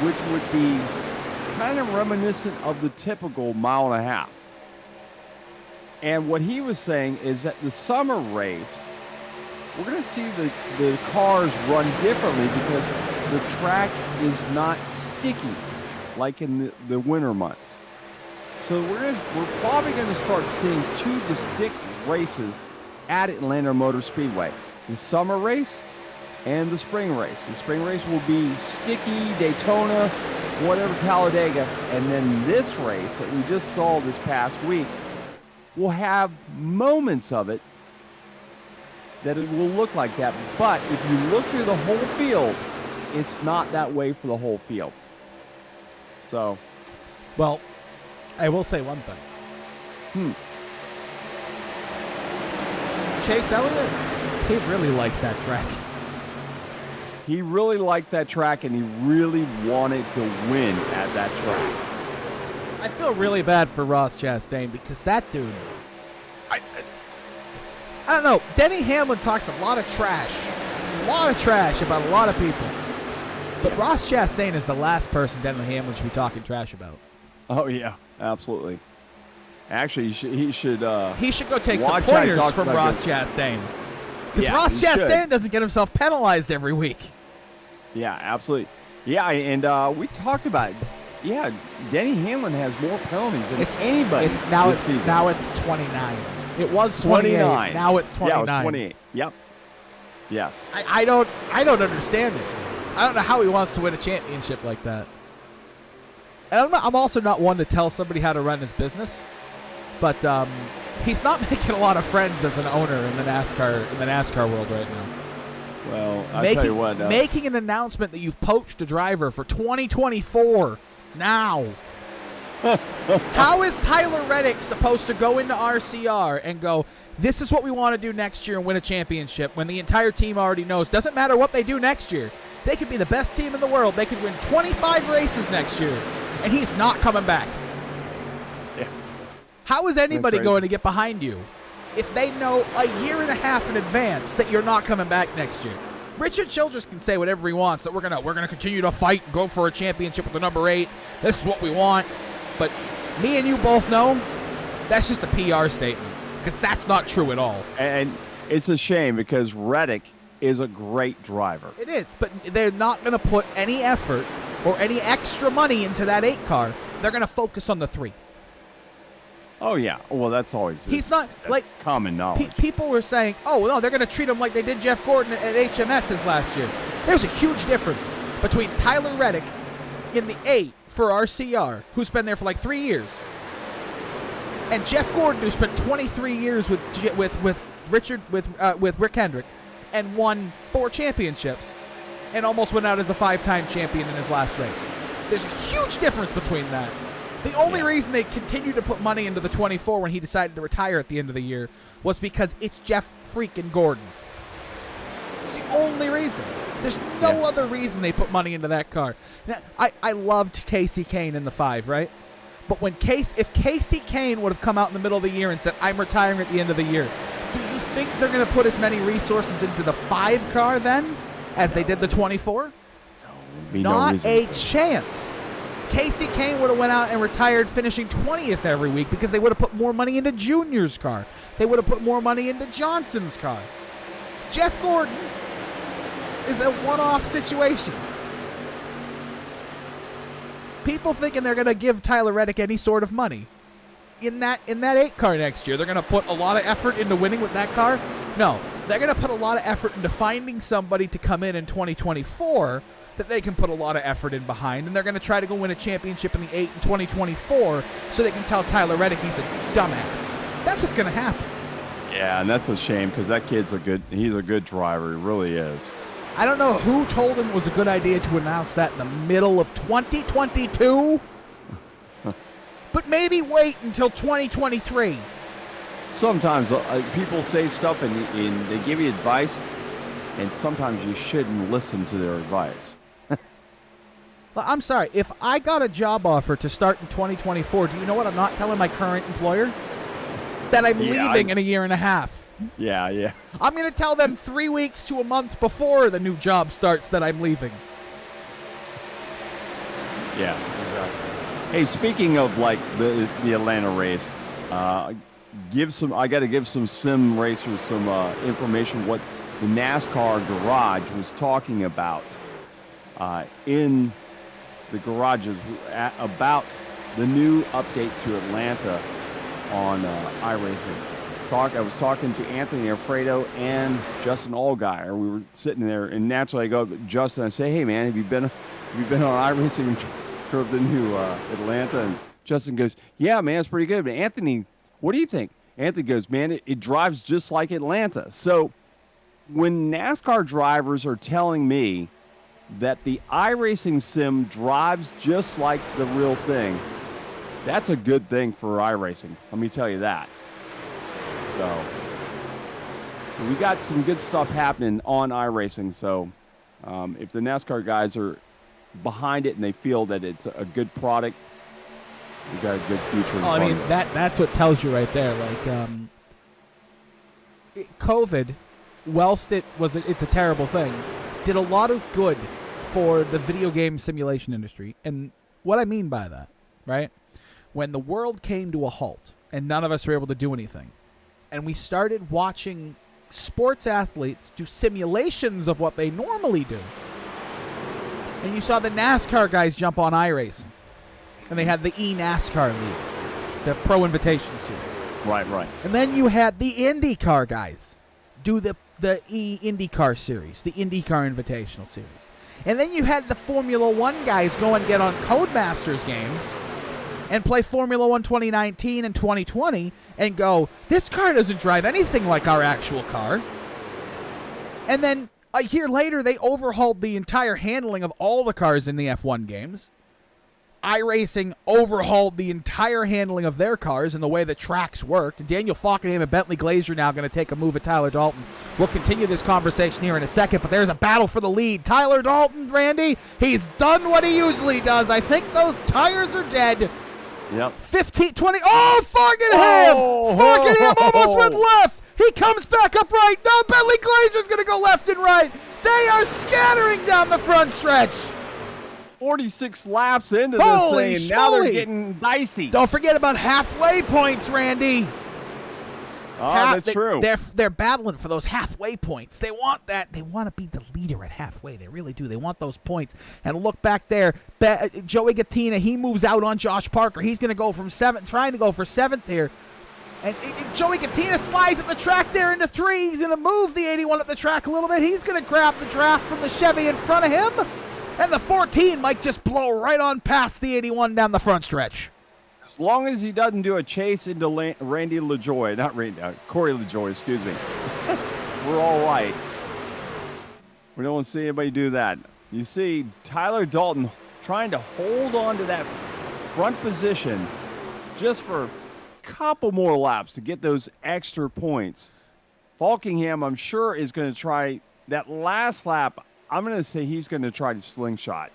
which would be kind of reminiscent of the typical 1.5 miles. And what he was saying is that the summer race, we're going to see the cars run differently because the track is not sticky like in the winter months. So we're probably going to start seeing 2 distinct races at Atlanta Motor Speedway. The summer race and the spring race. The spring race will be sticky, Daytona, whatever, Talladega. And then this race that we just saw this past week will have moments of it that it will look like that. But if you look through the whole field, it's not that way for the whole field. So, well, I will say one thing. Chase Elliott, he really likes that track. He really liked that track, and he really wanted to win at that track. I feel really bad for Ross Chastain because that dude, I don't know. Denny Hamlin talks a lot of trash about a lot of people. But Ross Chastain is the last person Denny Hamlin should be talking trash about. Oh, yeah, absolutely. Actually, he should go take some pointers from Ross Chastain. Because Ross Chastain doesn't get himself penalized every week. Yeah, absolutely. Yeah, and we talked about it. Yeah, Denny Hamlin has more penalties than anybody this season. Now it's 29. It was 29. Now it's 29. Yeah, it was 28. Yep. Yes. I don't understand it. I don't know how he wants to win a championship like that. And I'm also not one to tell somebody how to run his business, but he's not making a lot of friends as an owner in the NASCAR world right now. Well, I'll tell you what. Making an announcement that you've poached a driver for 2024 now. How is Tyler Reddick supposed to go into RCR and go, this is what we want to do next year and win a championship when the entire team already knows? Doesn't matter what they do next year. They could be the best team in the world. They could win 25 races next year, and he's not coming back. Yeah. How is anybody going to get behind you if they know a year and a half in advance that you're not coming back next year? Richard Childress can say whatever he wants, that we're gonna continue to fight and go for a championship with the number 8. This is what we want. But me and you both know that's just a PR statement, because that's not true at all. And it's a shame because Reddick is a great driver. It is, but they're not going to put any effort or any extra money into that 8 car. They're going to focus on the 3. Oh, yeah. Well, that's always He's not like common knowledge. People were saying, oh, no, they're going to treat him like they did Jeff Gordon at HMS's last year. There's a huge difference between Tyler Reddick in the 8 for RCR, who's been there for like 3 years, and Jeff Gordon, who spent 23 years with Rick Hendrick and won 4 championships and almost went out as a 5-time champion in his last race. There's a huge difference between that. The only reason they continued to put money into the 24 when he decided to retire at the end of the year was because it's Jeff freaking Gordon. It's the only reason. There's no other reason they put money into that car. Now, I loved Casey Kane in the 5, right? But if Casey Kane would have come out in the middle of the year and said, I'm retiring at the end of the year, do you think they're going to put as many resources into the 5 car then as they did the 24? Not a chance. Casey Kane would have went out and retired finishing 20th every week because they would have put more money into Junior's car. They would have put more money into Johnson's car. Jeff Gordon is a one-off situation. People thinking they're going to give Tyler Reddick any sort of money. In that 8 car next year, they're going to put a lot of effort into winning with that car? No. They're going to put a lot of effort into finding somebody to come in 2024 that they can put a lot of effort in behind, and they're going to try to go win a championship in the 8 in 2024 so they can tell Tyler Reddick he's a dumbass. That's what's going to happen. Yeah, and that's a shame because that kid's he's a good driver. He really is. I don't know who told him it was a good idea to announce that in the middle of 2022, but maybe wait until 2023. Sometimes people say stuff and they give you advice, and sometimes you shouldn't listen to their advice. Well, I'm sorry. If I got a job offer to start in 2024, do you know what I'm not telling my current employer? That I'm leaving in a year and a half. Yeah. I'm going to tell them 3 weeks to a month before the new job starts that I'm leaving. Yeah, exactly. Hey, speaking of like the Atlanta race, I got to give some sim racers some information what the NASCAR garage was talking about in the garages about the new update to Atlanta on iRacing. I was talking to Anthony Alfredo and Justin Allgaier. We were sitting there, and naturally I go up to Justin and I say, "Hey man, have you been on iRacing and drove the new Atlanta?" And Justin goes, "Yeah man, it's pretty good." But Anthony, what do you think? Anthony goes, "Man, it drives just like Atlanta." So when NASCAR drivers are telling me that the iRacing sim drives just like the real thing, That's a good thing for iRacing. Let me tell you that. So we got some good stuff happening on iRacing. So if the NASCAR guys are behind it and they feel that it's a good product, we got a good future. Oh, I mean, that's what tells you right there. Like, COVID, whilst it's a terrible thing, did a lot of good for the video game simulation industry. And what I mean by that, right? When the world came to a halt and none of us were able to do anything, and we started watching sports athletes do simulations of what they normally do, and you saw the NASCAR guys jump on iRacing, and they had the eNASCAR League, the Pro Invitation Series. Right. And then you had the IndyCar guys do the IndyCar Series, the IndyCar Invitational Series. And then you had the Formula One guys go and get on Codemasters game and play Formula One 2019 and 2020 and go, this car doesn't drive anything like our actual car. And then a year later, they overhauled the entire handling of all the cars in the F1 games. iRacing overhauled the entire handling of their cars and the way the tracks worked. Daniel Falkenham and Bentley Glazier now going to take a move at Tyler Dalton. We'll continue this conversation here in a second, but there's a battle for the lead. Tyler Dalton, Randy, he's done what he usually does. I think those tires are dead. Yep. 15, 20. Oh, Falkenham! Falkenham almost went left. He comes back up right. Now Bentley Glazier's going to go left and right. They are scattering down the front stretch. 46 laps into this thing, and now they're getting dicey. Don't forget about halfway points, Randy. Oh, that's true. They're battling for those halfway points. They want that. They want to be the leader at halfway. They really do. They want those points. And look back there. Joey Gattina, he moves out on Josh Parker. He's going to go from seventh, trying to go for seventh here. And Joey Gattina slides up the track there into three. He's going to move the 81 up the track a little bit. He's going to grab the draft from the Chevy in front of him. And the 14 might just blow right on past the 81 down the front stretch. As long as he doesn't do a chase into Randy LaJoy, not Randy, Corey LaJoy, excuse me. We're all right. We don't want to see anybody do that. You see Tyler Dalton trying to hold on to that front position just for a couple more laps to get those extra points. Falkingham, I'm sure, is going to try that last lap. I'm going to say he's going to try to slingshot.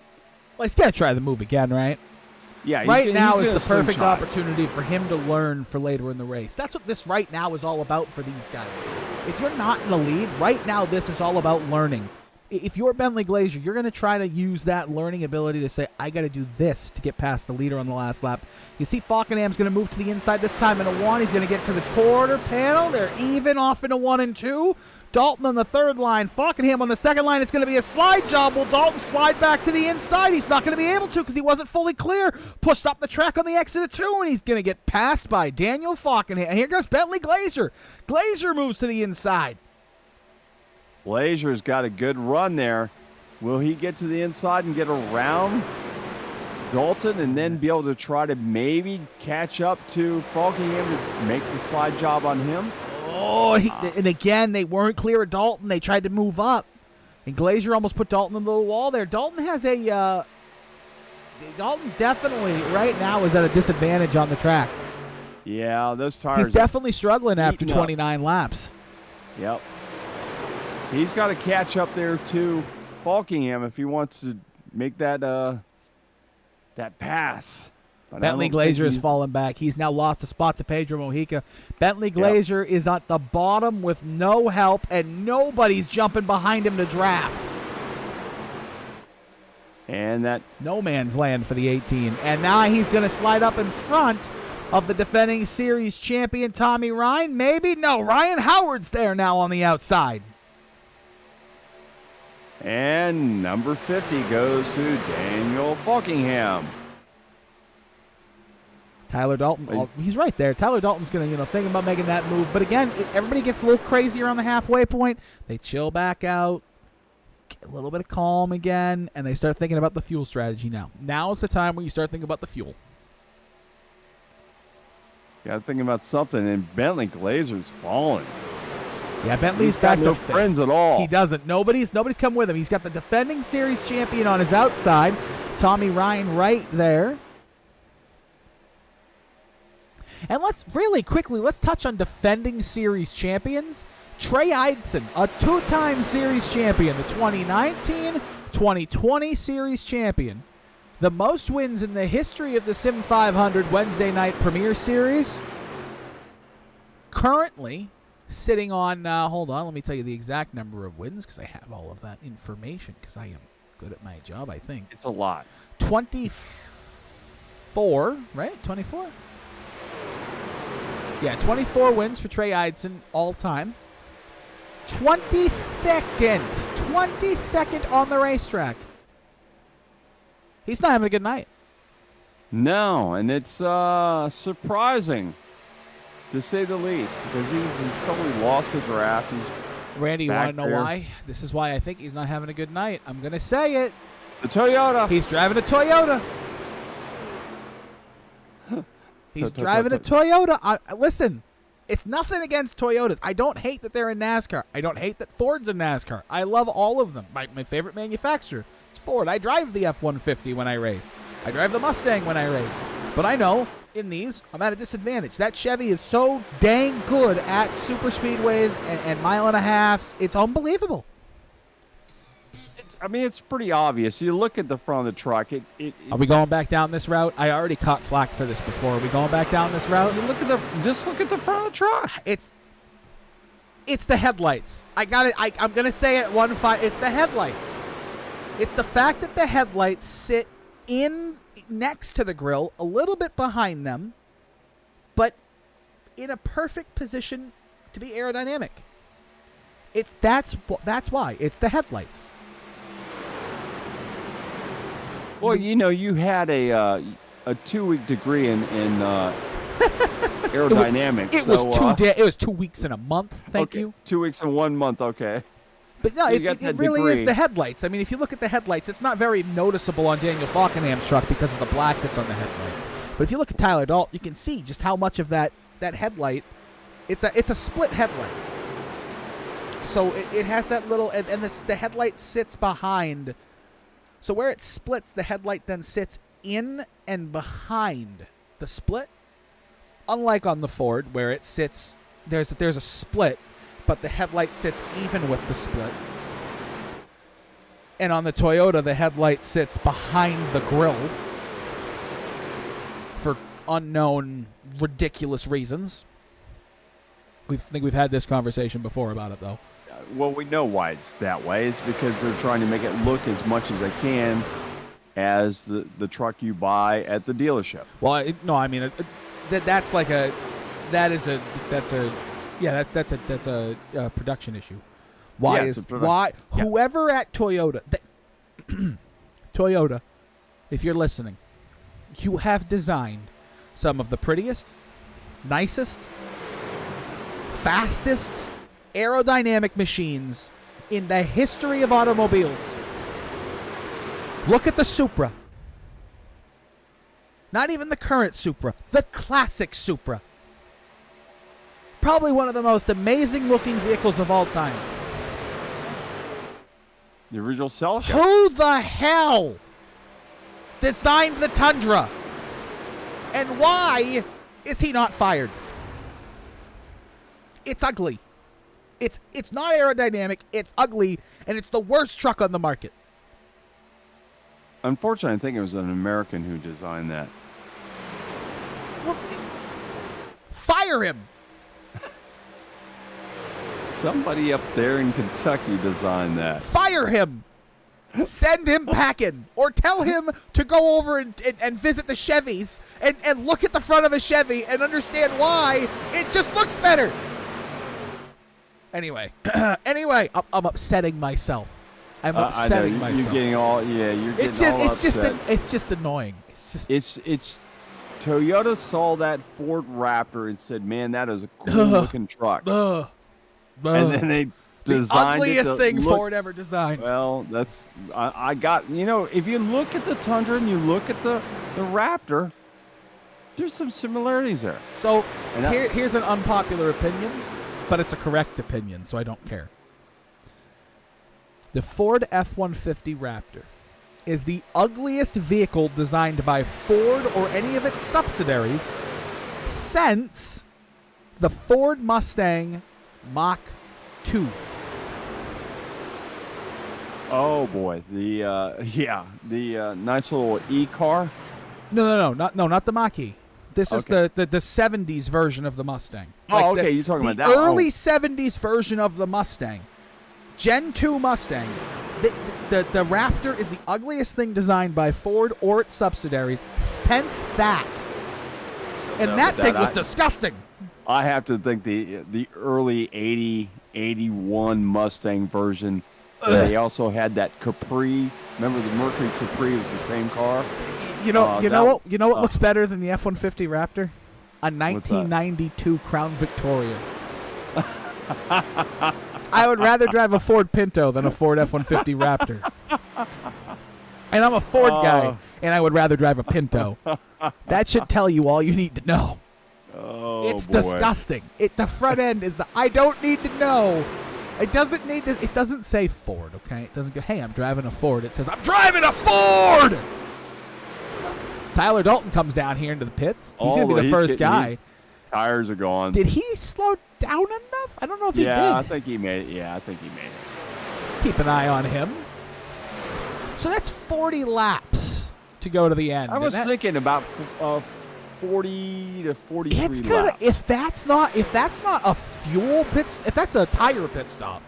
Well, he's got to try the move again, right? Yeah. Right now is the perfect opportunity for him to learn for later in the race. That's what this right now is all about for these guys. If you're not in the lead, right now this is all about learning. If you're Bentley Glazier, you're going to try to use that learning ability to say, I got to do this to get past the leader on the last lap. You see Falkenham's going to move to the inside this time in a 1. He's going to get to the quarter panel. They're even off in a 1 and 2. Dalton on the third line. Falkenham on the second line. It's going to be a slide job. Will Dalton slide back to the inside? He's not going to be able to because he wasn't fully clear. Pushed up the track on the exit of 2, and he's going to get passed by Daniel Falkenham. And here goes Bentley Glazier. Glazier moves to the inside. Glazier's got a good run there. Will he get to the inside and get around Dalton and then be able to try to maybe catch up to Falkenham to make the slide job on him? Oh, and again, they weren't clear of Dalton. They tried to move up. And Glazier almost put Dalton in the wall there. Dalton has a... Dalton definitely, right now, is at a disadvantage on the track. Yeah, those tires... He's definitely struggling after 29 laps. Yep. He's got to catch up there to Falkingham if he wants to make that pass. But Bentley Glazier has fallen back. He's now lost a spot to Pedro Mojica. Bentley Glazier is at the bottom with no help, and nobody's jumping behind him to draft. And that... No man's land for the 18. And now he's going to slide up in front of the defending series champion, Tommy Ryan. Maybe? No, Ryan Howard's there now on the outside. And number 50 goes to Daniel Falkingham. Tyler Dalton, he's right there. Tyler Dalton's going to, think about making that move. But again, everybody gets a little crazy around the halfway point. They chill back out, get a little bit of calm again, and they start thinking about the fuel strategy now. Now is the time when you start thinking about the fuel. Got to think about something, and Bentley Glazier's falling. Yeah, Bentley's back to no friends at all. He doesn't. Nobody's come with him. He's got the defending series champion on his outside. Tommy Ryan right there. And let's touch on defending series champions. Trey Eidson, a 2-time series champion, the 2019-2020 series champion. The most wins in the history of the Sim500 Wednesday Night Premier Series. Currently sitting on, hold on, let me tell you the exact number of wins because I have all of that information because I am good at my job, I think. It's a lot. 24, right? 24? Yeah, 24 wins for Trey Eidson all time. 22nd on the racetrack. He's not having a good night. No, and it's surprising, to say the least, because he's totally lost the draft. Randy, you want to know why? This is why I think he's not having a good night. I'm going to say it. The Toyota. He's driving a Toyota. He's driving a Toyota. Listen, it's nothing against Toyotas. I don't hate that they're in NASCAR. I don't hate that Ford's in NASCAR. I love all of them. My favorite manufacturer is Ford. I drive the F-150 when I race. I drive the Mustang when I race. But I know in these, I'm at a disadvantage. That Chevy is so dang good at super speedways and mile and a halves. It's unbelievable. It's pretty obvious. You look at the front of the truck. Are we going back down this route? I already caught flack for this before. Are we going back down this route? You just look at the front of the truck. It's the headlights. I'm gonna say it 1-5. It's the headlights. It's the fact that the headlights sit in next to the grill, a little bit behind them, but in a perfect position to be aerodynamic. That's why. It's the headlights. Well, you had a 2-week degree in aerodynamics. It was 2 weeks in a month. Thank you. 2 weeks in 1 month. Okay. But no, it really is the headlights. I mean, if you look at the headlights, it's not very noticeable on Daniel Falkenham's truck because of the black that's on the headlights. But if you look at Tyler Dalt, you can see just how much of that headlight. It's a split headlight. So it has that little, and the headlight sits behind. So where it splits, the headlight then sits in and behind the split. Unlike on the Ford, where it sits, there's a split, but the headlight sits even with the split. And on the Toyota, the headlight sits behind the grille for unknown, ridiculous reasons. I think we've had this conversation before about it, though. Well, we know why it's that way. It's because they're trying to make it look as much as they can as the truck you buy at the dealership. Well, that's a production issue. Whoever at Toyota, Toyota, if you're listening, you have designed some of the prettiest, nicest, fastest aerodynamic machines in the history of automobiles. Look at the Supra. Not even the current Supra, the classic Supra. Probably one of the most amazing looking vehicles of all time. The original Celica. Who the hell designed the Tundra? And why is he not fired? It's ugly. It's not aerodynamic, it's ugly, and it's the worst truck on the market. Unfortunately, I think it was an American who designed that. Well, fire him. Somebody up there in Kentucky designed that. Fire him. Send him packing. Or tell him to go over and visit the Chevys and look at the front of a Chevy and understand why it just looks better. Anyway, I'm upsetting myself. I'm upsetting myself. You're getting all upset. It's just annoying. It's Toyota saw that Ford Raptor and said, "Man, that is a cool looking truck." And then they designed the ugliest thing look, Ford ever designed. Well, that's I got. If you look at the Tundra and you look at the Raptor, there's some similarities there. So here's an unpopular opinion, but it's a correct opinion, so I don't care. The Ford F-150 Raptor is the ugliest vehicle designed by Ford or any of its subsidiaries since the Ford Mustang Mach 2. Oh boy, the nice little e-car. No, not the Mach E. This is Okay. the 70s version of the Mustang. Oh, okay, you're talking the about that. early 70s version of the Mustang. Gen 2 Mustang. The Raptor is the ugliest thing designed by Ford or its subsidiaries since that. And No, that but thing that was I- disgusting. I have to think the early 80, 81 Mustang version. They also had that Capri. Remember the Mercury Capri was the same car. You know what uh, looks better than the F-150 Raptor? A What's that? 1992 Crown Victoria. I would rather drive a Ford Pinto than a Ford F-150 Raptor. And I'm a Ford guy, and I would rather drive a Pinto. That should tell you all you need to know. Oh, It's boy. disgusting. The front end is I don't need to know. It doesn't need to. It doesn't say Ford, okay? It doesn't go, hey, I'm driving a Ford. It says, I'm driving a Ford! Tyler Dalton comes down here into the pits. He's going to be the first guy. His tires are gone. Did he slow down enough? I don't know if he did. I think he made it. Yeah, I think he made it. Keep an eye on him. So that's 40 laps to go to the end. I was And that- thinking about 40 to 43 It's gonna laps. if that's not a fuel pit, if that's a tire pit stop.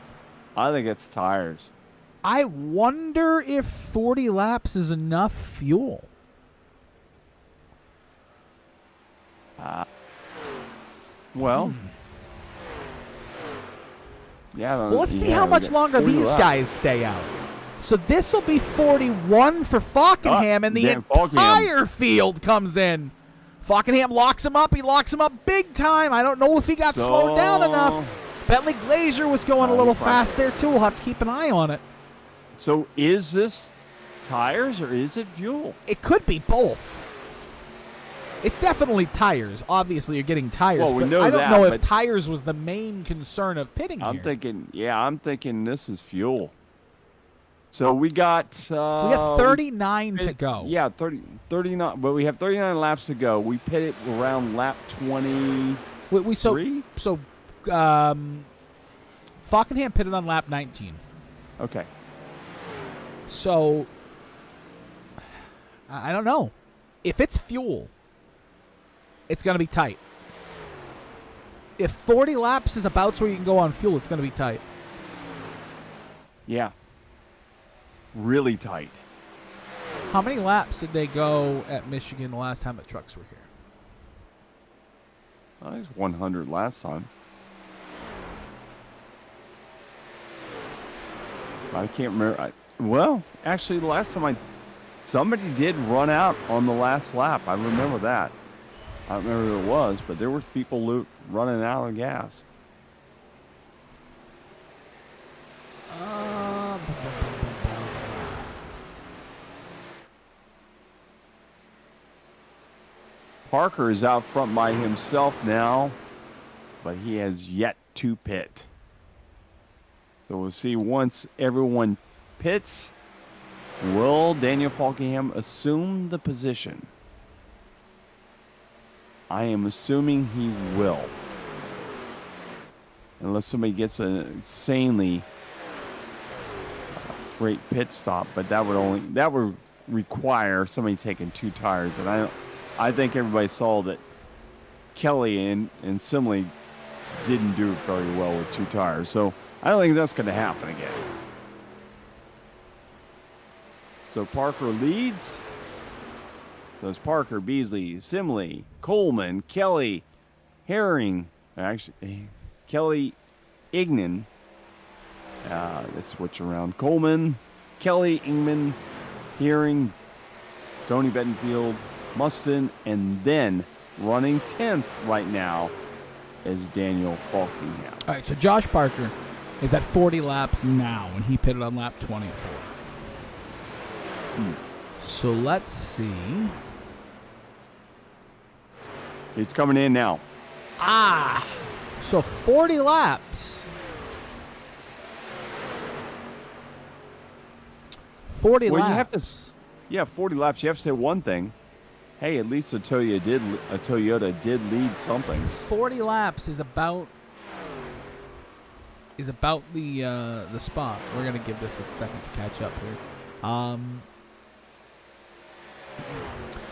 I think it's tires. I wonder if 40 laps is enough fuel. Well, yeah. Well, let's see how much longer these guys stay out. So this will be 41 for Falkenham, and the damn entire field comes in. Falkenham locks him up. He locks him up big time. I don't know if he got slowed down enough. Bentley Glazier was going a little fast there, too. We'll have to keep an eye on it. So is this tires or is it fuel? It could be both. It's definitely tires. Obviously, you're getting tires. Well, we but know I don't that, know if but- tires was the main concern of pitting I'm here. thinking this is fuel. So we got We have 39 to go. Yeah, 39. But we have 39 laps to go. We pitted around lap 20. So Falkenham pitted on lap 19. Okay. So I don't know. If it's fuel, it's going to be tight. If 40 laps is about where you can go on fuel, it's going to be tight. Yeah. Really tight. How many laps did they go at Michigan the last time the trucks were here? It was 100 last time. I can't remember. Well, actually, the last time somebody did run out on the last lap. I remember that. I don't remember who it was, but there was people running out of gas. Parker is out front by himself now, but he has yet to pit. So we'll see once everyone pits, will Daniel Falkenham assume the position? I am assuming he will. Unless somebody gets an insanely great pit stop, but that would require somebody taking two tires, and I think everybody saw that Kelly and Simley didn't do very well with two tires, so I don't think that's going to happen again. So Parker leads. There's Parker, Beasley, Simley, Coleman, Kelly, Herring, actually Kelly, Ignan. Let's switch around. Coleman, Kelly, Ingman, Herring, Tony Bettenfield, Mustin, and then running 10th right now is Daniel Falkenham. All right, so Josh Parker is at 40 laps now, and he pitted on lap 24. So let's see. It's coming in now. So 40 laps. 40 Well, laps. you have to, 40 laps. You have to say one thing. hey, at least a Toyota did lead something. 40 laps is about the spot. We're gonna give this a second to catch up here.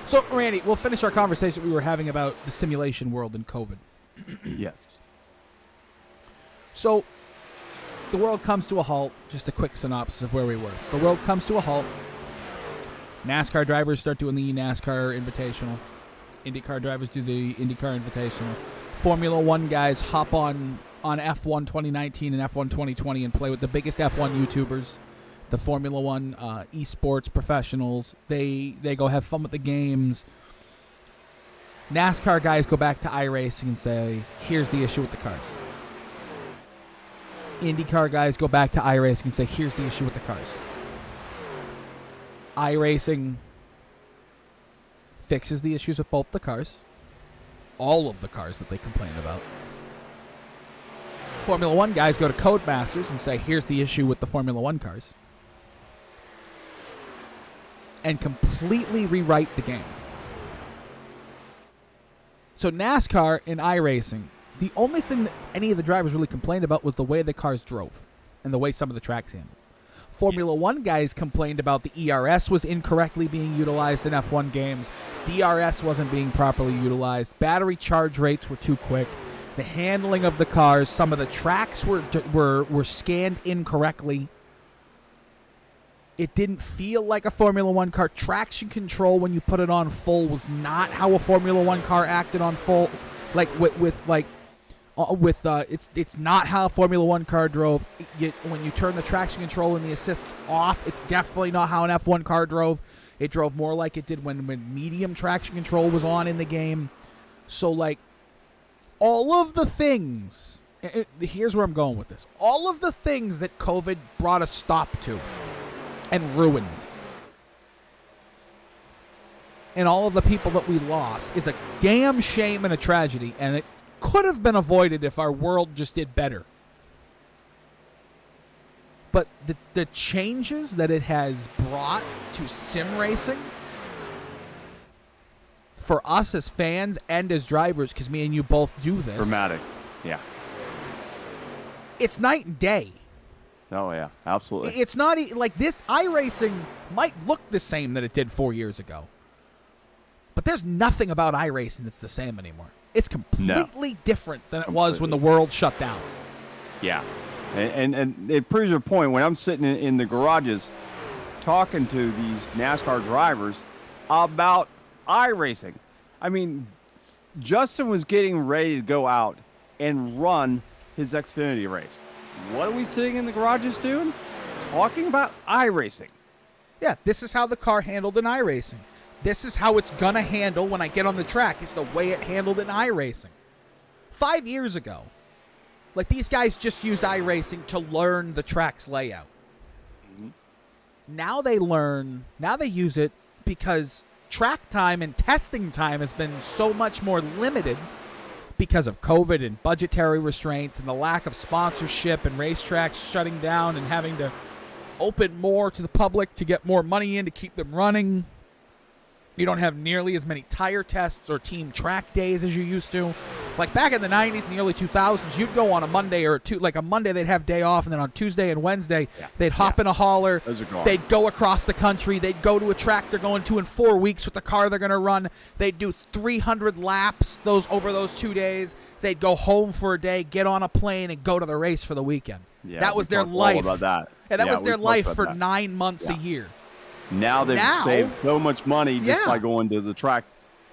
So, Randy, we'll finish our conversation we were having about the simulation world and COVID. Yes. So, the world comes to a halt. Just a quick synopsis of where we were. The world comes to a halt. NASCAR drivers start doing the NASCAR Invitational. IndyCar drivers do the IndyCar Invitational. Formula One guys hop on F1 2019 and F1 2020 and play with the biggest F1 YouTubers, the Formula One esports professionals. They go have fun with the games. NASCAR guys go back to iRacing and say, here's the issue with the cars. IndyCar guys go back to iRacing and say, here's the issue with the cars. iRacing fixes the issues with both the cars. All of the cars that they complain about. Formula One guys go to Codemasters and say, here's the issue with the Formula One cars. And completely rewrite the game. So NASCAR and iRacing, the only thing that any of the drivers really complained about was the way the cars drove and the way some of the tracks handled. Formula One guys complained about the ERS was incorrectly being utilized in F1 games. DRS wasn't being properly utilized. Battery charge rates were too quick. The handling of the cars, some of the tracks were scanned incorrectly. It didn't feel like a Formula One car. Traction control when you put it on full was not how a Formula One car acted on full. It's not how a Formula One car drove. When you turn the traction control and the assists off, it's definitely not how an F1 car drove. It drove more like it did when medium traction control was on in the game. So, like, all of the things, here's where I'm going with this. All of the things that COVID brought a stop to and ruined, and all of the people that we lost, is a damn shame and a tragedy, and it could have been avoided if our world just did better. But the changes that it has brought to sim racing, for us as fans and as drivers, because me and you both do this. Dramatic, yeah. It's night and day. Oh, yeah, absolutely. It's not like this. iRacing might look the same that it did 4 years ago. But there's nothing about iRacing that's the same anymore. It's completely different than it was when the world shut down. Yeah. And it proves your point. When I'm sitting in the garages talking to these NASCAR drivers about iRacing, I mean, Justin was getting ready to go out and run his Xfinity race. What are we sitting in the garages doing? Talking about iRacing. Yeah, this is how the car handled in iRacing. This is how it's going to handle when I get on the track. It's the way it handled in iRacing. 5 years ago, like, these guys just used iRacing to learn the track's layout. Mm-hmm. Now they use it because track time and testing time has been so much more limited because of COVID and budgetary restraints and the lack of sponsorship and racetracks shutting down and having to open more to the public to get more money in to keep them running. You don't have nearly as many tire tests or team track days as you used to. Like, back in the 90s and the early 2000s, you'd go on a Monday or two. Like, a Monday they'd have day off, and then on Tuesday and Wednesday they'd hop in a hauler. They'd go across the country. They'd go to a track they're going to in 4 weeks with the car they're going to run. They'd do 300 laps over those 2 days. They'd go home for a day, get on a plane, and go to the race for the weekend. Yeah, that was their life. All about that. And that was their life for 9 months a year. Now they've saved so much money just by going to the track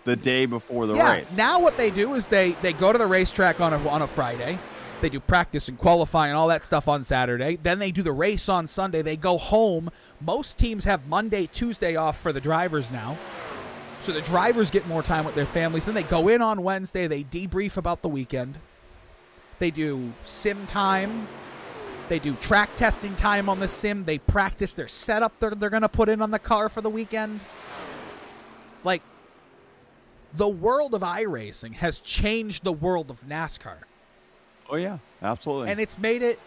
the day before the race. Now what they do is they go to the racetrack on a Friday. They do practice and qualifying and all that stuff on Saturday. Then they do the race on Sunday. They go home. Most teams have Monday, Tuesday off for the drivers now. So the drivers get more time with their families. Then they go in on Wednesday. They debrief about the weekend. They do sim time. They do track testing time on the sim. They practice their setup they're going to put in on the car for the weekend. Like, the world of iRacing has changed the world of NASCAR. Oh, yeah, absolutely. And it's made it,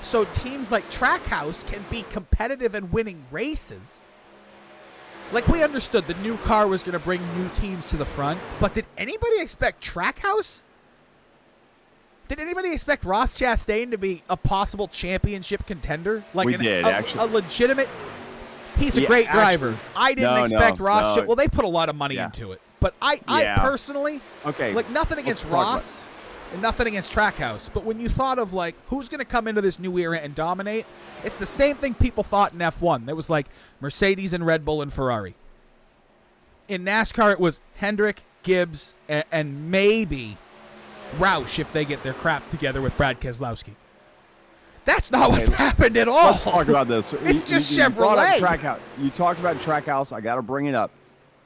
so teams like Trackhouse can be competitive and winning races. Like, we understood the new car was going to bring new teams to the front, but did anybody expect Trackhouse? Did anybody expect Ross Chastain to be a possible championship contender? Like We did, actually. A legitimate. He's a Yeah, great actually, driver. I didn't expect Ross. no. Well, they put a lot of money into it, but I personally, Okay, like, nothing against let's talk about Ross and nothing against Trackhouse. But when you thought of like who's going to come into this new era and dominate, it's the same thing people thought in F1. There was like Mercedes and Red Bull and Ferrari. In NASCAR, it was Hendrick, Gibbs, and maybe Roush if they get their crap together with Brad Keselowski. That's not what's happened at all. Let's talk about this. It's just you brought up Chevrolet. Trackhouse. You talked about Trackhouse. I got to bring it up.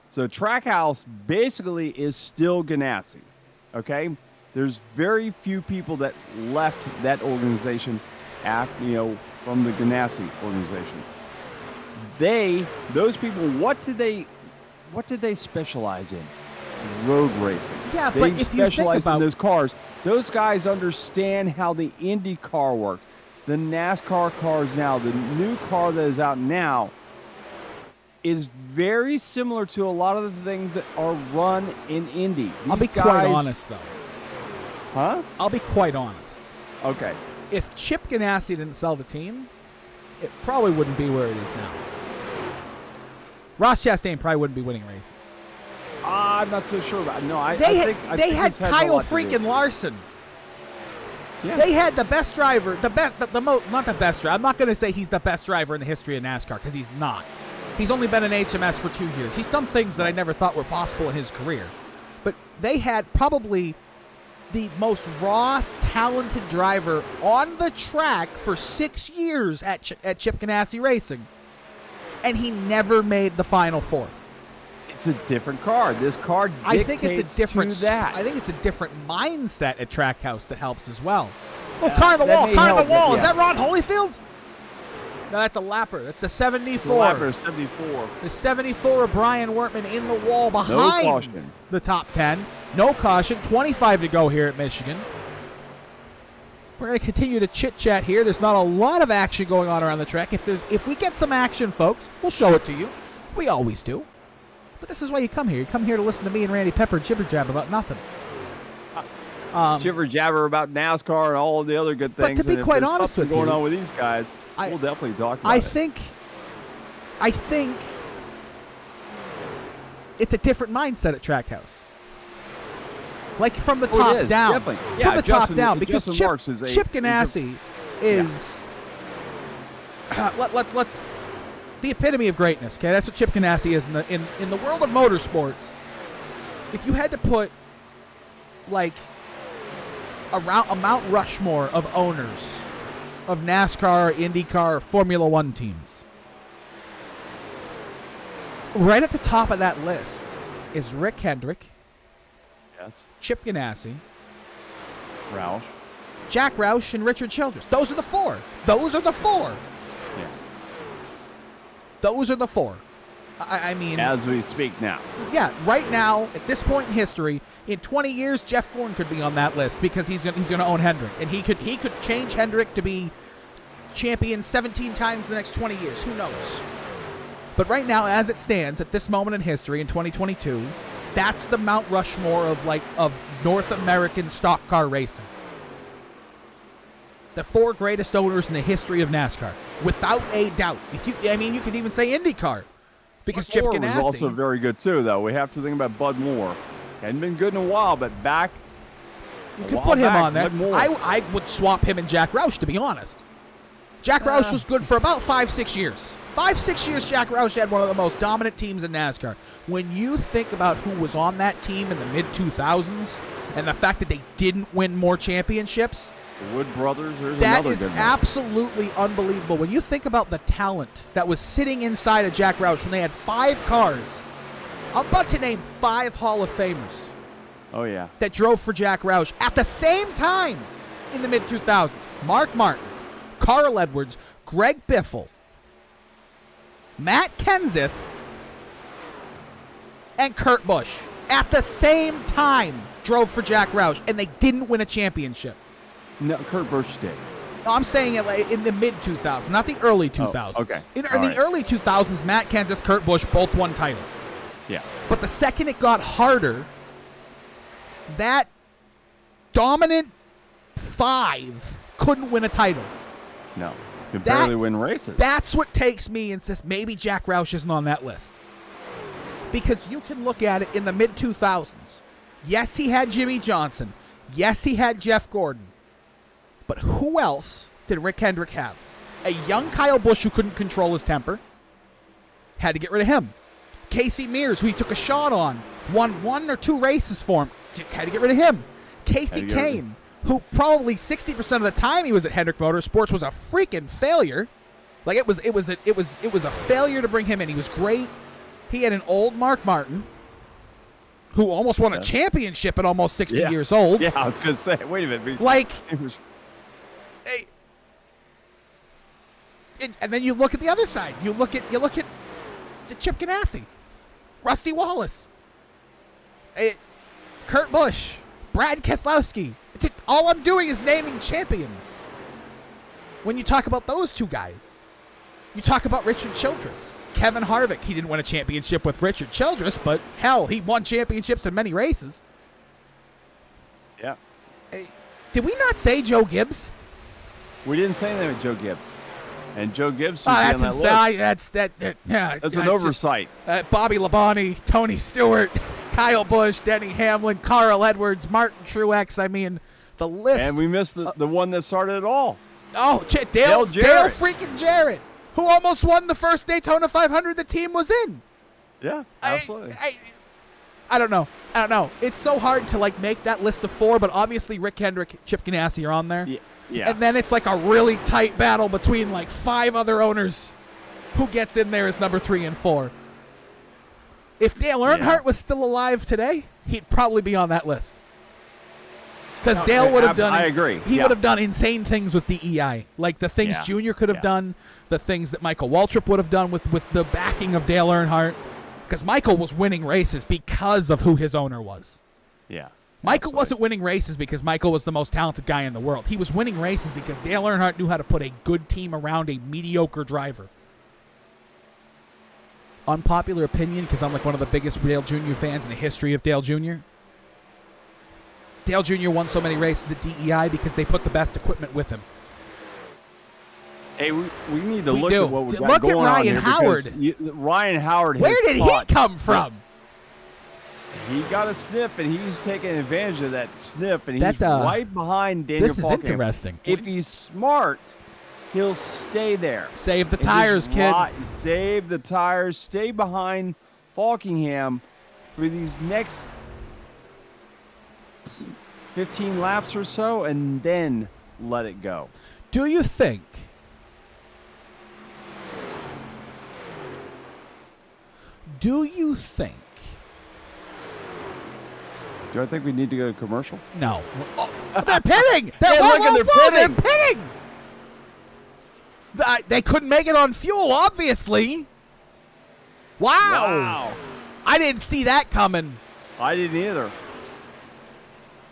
So Trackhouse basically is still Ganassi. Okay, there's very few people that left that organization after, from the Ganassi organization. Those people, what did they specialize in? Road racing. Yeah, they but if you think specialize about in those cars. Those guys understand how the Indy car works. The NASCAR cars now, the new car that is out now, is very similar to a lot of the things that are run in Indy. I'll be quite honest, though. Huh? I'll be quite honest. Okay. If Chip Ganassi didn't sell the team, it probably wouldn't be where it is now. Ross Chastain probably wouldn't be winning races. I'm not so sure about it. No, I They think had this has a Kyle lot to do. freaking Larson. Yeah. They had the best driver, not the best driver. I'm not going to say he's the best driver in the history of NASCAR because he's not. He's only been in HMS for 2 years. He's done things that I never thought were possible in his career. But they had probably the most raw, talented driver on the track for 6 years at Chip Ganassi Racing. And he never made the Final Four. It's a different car. This car dictates I think it's a different to that. I think it's a different mindset at Trackhouse that helps as well. Oh, car on the wall, may car on the help, wall. yeah. Is that Ron Holyfield? No, that's a lapper. That's a 74. Lapper 74. The 74 of Brian Wertman in the wall behind caution. the top 10. No caution. 25 to go here at Michigan. We're going to continue to chit-chat here. There's not a lot of action going on around the track. If we get some action, folks, we'll show it to you. We always do. But this is why you come here. You come here to listen to me and Randy Pepper jibber-jab about nothing. Jibber jabber about NASCAR and all of the other good things. But to be and if quite there's honest something with you, going on with these guys, we'll definitely talk about I it. think it's a different mindset at Trackhouse. Like from the top it is, down. definitely. From Yeah, the Justin- top down. Because Justin Chip, Marks is Chip Ganassi is let's the epitome of greatness. Okay, that's what Chip Ganassi is in the world of motorsports. If you had to put like a Mount Rushmore of owners of NASCAR, IndyCar, Formula One teams, right at the top of that list is Rick Hendrick, Yes. Chip Ganassi, Roush. Jack Roush, and Richard Childress. Those are the four. Those are the four. Yeah. Those are the four. I mean, As we speak now. yeah, right now, at this point in history, in 20 years, Jeff Gordon could be on that list because he's going to own Hendrick. And he could change Hendrick to be champion 17 times in the next 20 years. Who knows? But right now, as it stands, at this moment in history, in 2022, that's the Mount Rushmore of North American stock car racing. The four greatest owners in the history of NASCAR, without a doubt. You could even say IndyCar, because Chip Moore was Ganassi also very good too, though. We have to think about Bud Moore. Hadn't been good in a while, but back. You could put him on there. I would swap him and Jack Roush, to be honest. Jack Roush was good for about 5-6 years. 5-6 years, Jack Roush had one of the most dominant teams in NASCAR. When you think about who was on that team in the mid-2000s and the fact that they didn't win more championships, The Wood Brothers, there's that another is good one. absolutely unbelievable. When you think about the talent that was sitting inside of Jack Roush when they had 5 cars, I'm about to name 5 Hall of Famers Oh, yeah. that drove for Jack Roush at the same time in the mid-2000s. Mark Martin, Carl Edwards, Greg Biffle, Matt Kenseth, and Kurt Busch at the same time drove for Jack Roush, and they didn't win a championship. No, Kurt Busch did. No, I'm saying it like in the mid-2000s, not the early 2000s. okay. In All the right. early 2000s, Matt Kenseth, Kurt Busch both won titles. Yeah. But the second it got harder, that dominant 5 couldn't win a title. No. Could barely win races. That's what takes me and says maybe Jack Roush isn't on that list. Because you can look at it in the mid-2000s. Yes, he had Jimmy Johnson. Yes, he had Jeff Gordon. But who else did Rick Hendrick have? A young Kyle Busch who couldn't control his temper. Had to get rid of him. Casey Mears, who he took a shot on, won 1 or 2 races for him. Had to get rid of him. Casey Kane, who probably 60% of the time he was at Hendrick Motorsports was a freaking failure. Like it was a failure to bring him in. He was great. He had an old Mark Martin, who almost won a championship at almost 60 years old. Yeah, I was going to say, wait a minute. Like, and then you look at the other side. You look at the Chip Ganassi, Rusty Wallace, Kurt Busch, Brad Keselowski. All I'm doing is naming champions. When you talk about those two guys, you talk about Richard Childress. Kevin Harvick, he didn't win a championship with Richard Childress, but hell, he won championships in many races. Yeah. Did we not say Joe Gibbs? We didn't say anything with Joe Gibbs. And Joe Gibbs that's on that list. That's an oversight. Bobby Labonte, Tony Stewart, Kyle Busch, Denny Hamlin, Carl Edwards, Martin Truex. I mean, the list. And we missed the one that started it all. Oh, Dale freaking Jarrett, who almost won the first Daytona 500 the team was in. Yeah, absolutely. I don't know. It's so hard to make that list of 4, but obviously Rick Hendrick, Chip Ganassi are on there. Yeah. And then it's like a really tight battle between 5 other owners who gets in there as number 3 and 4. If Dale Earnhardt was still alive today, he'd probably be on that list. Because Dale would have done. I agree. He would have done insane things with DEI, like the things Junior could have done, the things that Michael Waltrip would have done with the backing of Dale Earnhardt. Because Michael was winning races because of who his owner was. Yeah. Michael wasn't winning races because Michael was the most talented guy in the world. He was winning races because Dale Earnhardt knew how to put a good team around a mediocre driver. Unpopular opinion, because I'm one of the biggest Dale Jr. fans in the history of Dale Jr. Dale Jr. won so many races at DEI because they put the best equipment with him. Hey, we need to look at what we got look going at Ryan on Howard. Ryan Howard. Where did he come from? He got a sniff, and he's taking advantage of that sniff, and he's right behind Daniel This is Falkenham. interesting. If he's smart, he'll stay there. Save the tires, kid. Save the tires. Stay behind Falkenham for these next 15 laps or so, and then let it go. Do you think Do I think we need to go to commercial? No. Oh, they're pitting! They're pitting! They couldn't make it on fuel, obviously. Wow. I didn't see that coming. I didn't either.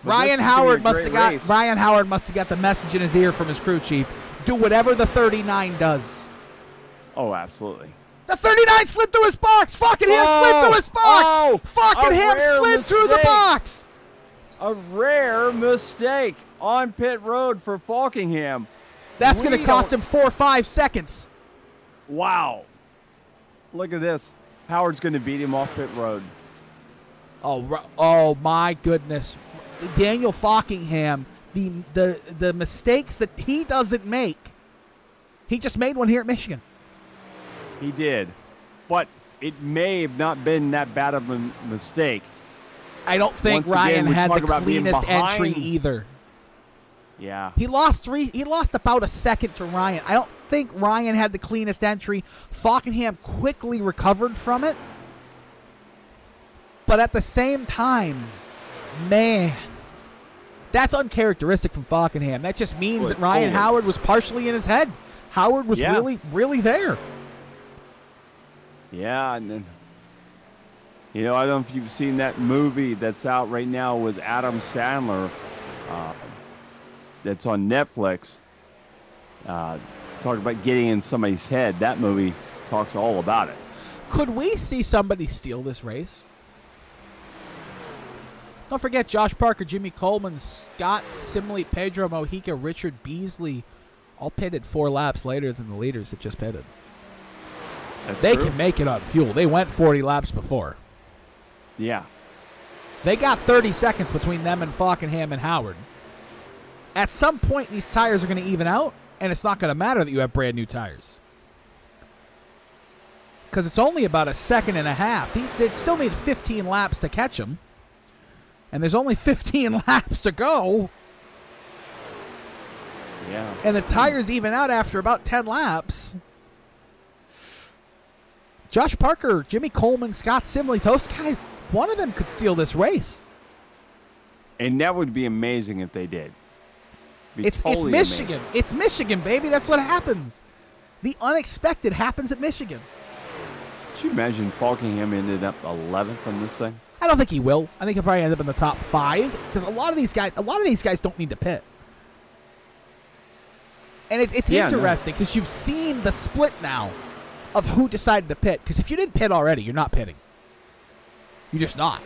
Ryan Howard must have got the message in his ear from his crew chief. Do whatever the 39 does. Oh, absolutely. The 39 slid through his box. Falkenham slid through his box. Falkenham slid through the box. A rare mistake on pit road for Falkenham. That's going to cost him 4 or 5 seconds. Wow. Look at this. Howard's going to beat him off pit road. Oh my goodness. Daniel Falkenham, the mistakes that he doesn't make, he just made one here at Michigan. He did. But it may have not been that bad of a mistake. I don't think Ryan had the cleanest entry either. Yeah. He lost about a second to Ryan. I don't think Ryan had the cleanest entry. Falkenham quickly recovered from it. But at the same time, man, that's uncharacteristic from Falkenham. That just means that Ryan Howard was partially in his head. Howard was really, really there. Yeah, and then, I don't know if you've seen that movie that's out right now with Adam Sandler that's on Netflix. Talk about getting in somebody's head. That movie talks all about it. Could we see somebody steal this race? Don't forget Josh Parker, Jimmy Coleman, Scott Simley, Pedro Mojica, Richard Beasley, all pitted 4 laps later than the leaders that just pitted. They can make it on fuel. They went 40 laps before. Yeah. They got 30 seconds between them and Falkenham and Howard. At some point, these tires are going to even out, and it's not going to matter that you have brand new tires. Because it's only about a second and a half. They still need 15 laps to catch them. And there's only 15 laps to go. Yeah. And the tires even out after about 10 laps. Josh Parker, Jimmy Coleman, Scott Simley, those guys, one of them could steal this race. And that would be amazing if they did. It's Michigan. Amazing. It's Michigan, baby. That's what happens. The unexpected happens at Michigan. Could you imagine Falkingham ended up 11th on this thing? I don't think he will. I think he'll probably end up in the top 5 because a lot of these guys don't need to pit. And it's interesting because you've seen the split now of who decided to pit. Because if you didn't pit already, you're not pitting. You're just not.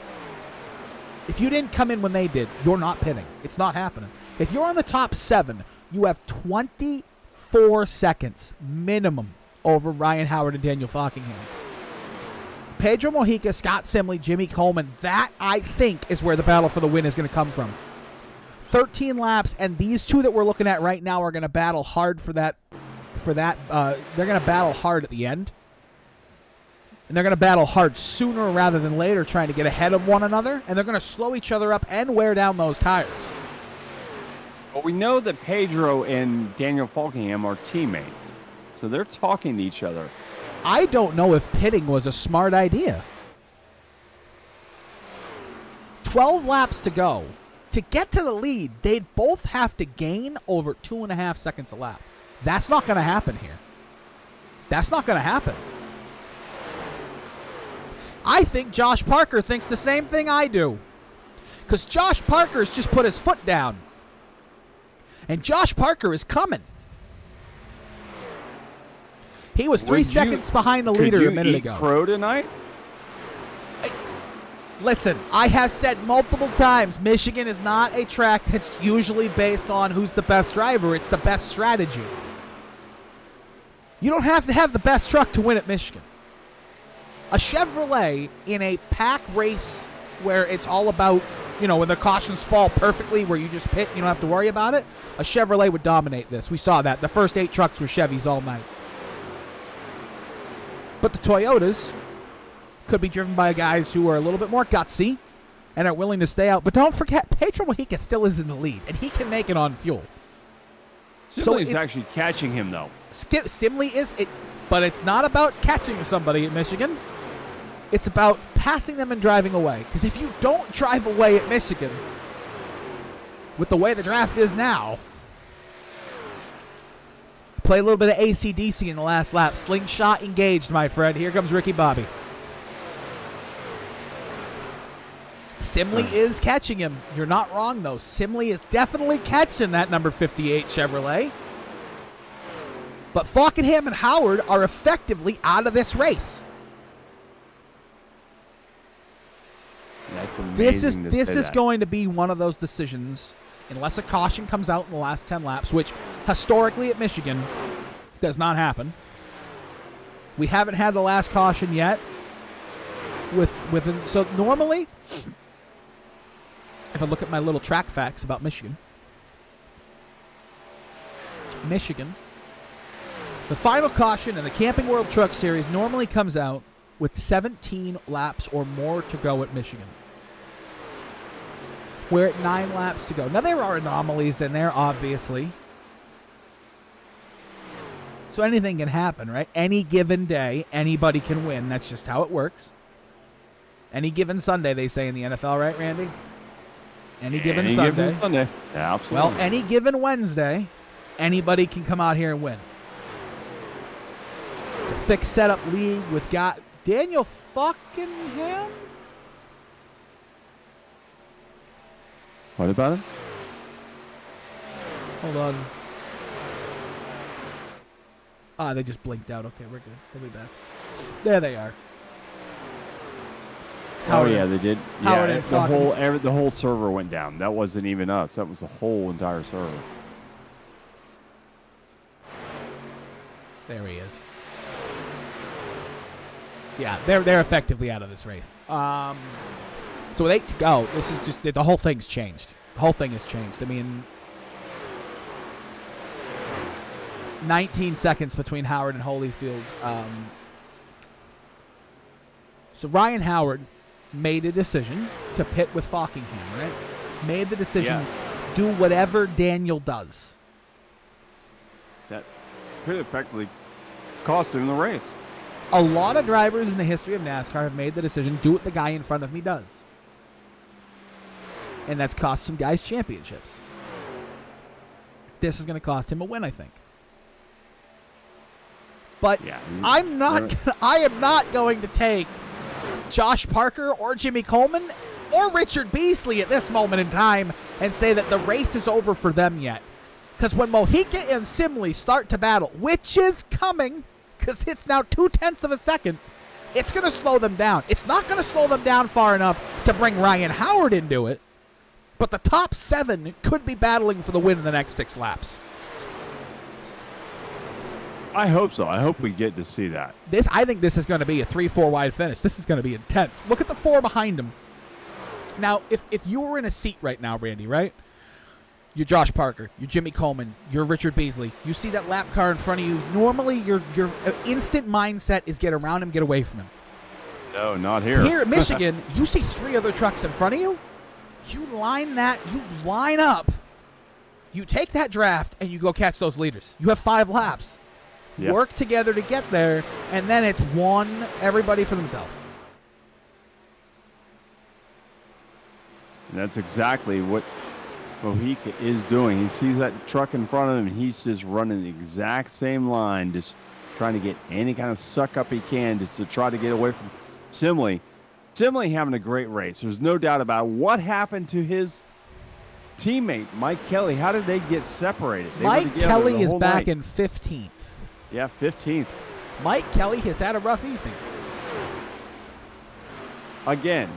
If you didn't come in when they did, you're not pitting. It's not happening. If you're on the top 7, you have 24 seconds minimum over Ryan Howard and Daniel Falkingham. Pedro Mojica, Scott Simley, Jimmy Coleman, that, I think, is where the battle for the win is going to come from. 13 laps, and these two that we're looking at right now are going to battle hard for that. They're going to battle hard at the end. And they're going to battle hard sooner rather than later, trying to get ahead of one another. And they're going to slow each other up and wear down those tires. But we know that Pedro and Daniel Falkingham are teammates. So they're talking to each other. I don't know if pitting was a smart idea. 12 laps to go. To get to the lead, they'd both have to gain over 2.5 seconds a lap. That's not going to happen here. That's not going to happen. I think Josh Parker thinks the same thing I do. Because Josh Parker's just put his foot down. And Josh Parker is coming. He was 3 seconds behind the leader a minute ago. Crow tonight? Listen, I have said multiple times, Michigan is not a track that's usually based on who's the best driver. It's the best strategy. You don't have to have the best truck to win at Michigan. A Chevrolet in a pack race where it's all about, when the cautions fall perfectly, where you just pit, you don't have to worry about it, a Chevrolet would dominate this. We saw that. The first 8 trucks were Chevys all night. But the Toyotas could be driven by guys who are a little bit more gutsy and are willing to stay out. But don't forget, Pedro Mojica still is in the lead, and he can make it on fuel. Simley's actually catching him, though. Simley is it, but it's not about catching somebody at Michigan. It's about passing them and driving away. Because if you don't drive away at Michigan, with the way the draft is now, play a little bit of AC/DC in the last lap. Slingshot engaged, my friend. Here comes Ricky Bobby. Simley is catching him. You're not wrong, though. Simley is definitely catching that number 58 Chevrolet. But Falkenham and Howard are effectively out of this race. That's amazing. This is going to be one of those decisions, unless a caution comes out in the last 10 laps, which historically at Michigan does not happen. We haven't had the last caution yet. So normally, if I look at my little track facts about Michigan, the final caution in the Camping World Truck Series normally comes out with 17 laps or more to go at Michigan. We're at 9 laps to go. Now, there are anomalies in there, obviously. So anything can happen, right? Any given day, anybody can win. That's just how it works. Any given Sunday, they say in the NFL, right, Randy? Any given Sunday. Yeah, absolutely. Well, any given Wednesday, anybody can come out here and win. It's a fixed setup league with Daniel Falkingham. What about him? Hold on. They just blinked out. Okay, we're good. They'll be back. There they are. Oh yeah, they did. Howard Yeah, and the whole server went down. That wasn't even us. That was the whole entire server. There he is. Yeah, they're effectively out of this race. So with 8 to go, this is just the whole thing's changed. The whole thing has changed. I mean, 19 seconds between Howard and Holyfield. So Ryan Howard made a decision to pit with Fockingham, right? Made the decision, do whatever Daniel does. That could effectively cost him the race. A lot of drivers in the history of NASCAR have made the decision, do what the guy in front of me does. And that's cost some guys championships. This is going to cost him a win, I think. But I am not going to take Josh Parker or Jimmy Coleman or Richard Beasley at this moment in time and say that the race is over for them yet. Because when Mojica and Simley start to battle, which is coming, because it's now 0.2 of a second, it's going to slow them down. It's not going to slow them down far enough to bring Ryan Howard into it, but the top 7 could be battling for the win in the next 6 laps. I hope so. I hope we get to see that. I think this is going to be a 3-4 wide finish. This is going to be intense. Look at the 4 behind him. Now, if you were in a seat right now, Randy, right? You're Josh Parker. You're Jimmy Coleman. You're Richard Beasley. You see that lap car in front of you. Normally, your instant mindset is get around him, get away from him. No, not here. Here at Michigan, you see 3 other trucks in front of you. You line up. You take that draft, and you go catch those leaders. You have 5 laps. Yep. Work together to get there, and then it's everybody for themselves. And that's exactly what Mojica is doing. He sees that truck in front of him, and he's just running the exact same line, just trying to get any kind of suck up he can just to try to get away from Simley. Simley having a great race. There's no doubt about it. What happened to his teammate, Mike Kelly? How did they get separated? Mike Kelly is back in 15th. Yeah, 15th. Mike Kelly has had a rough evening. Again.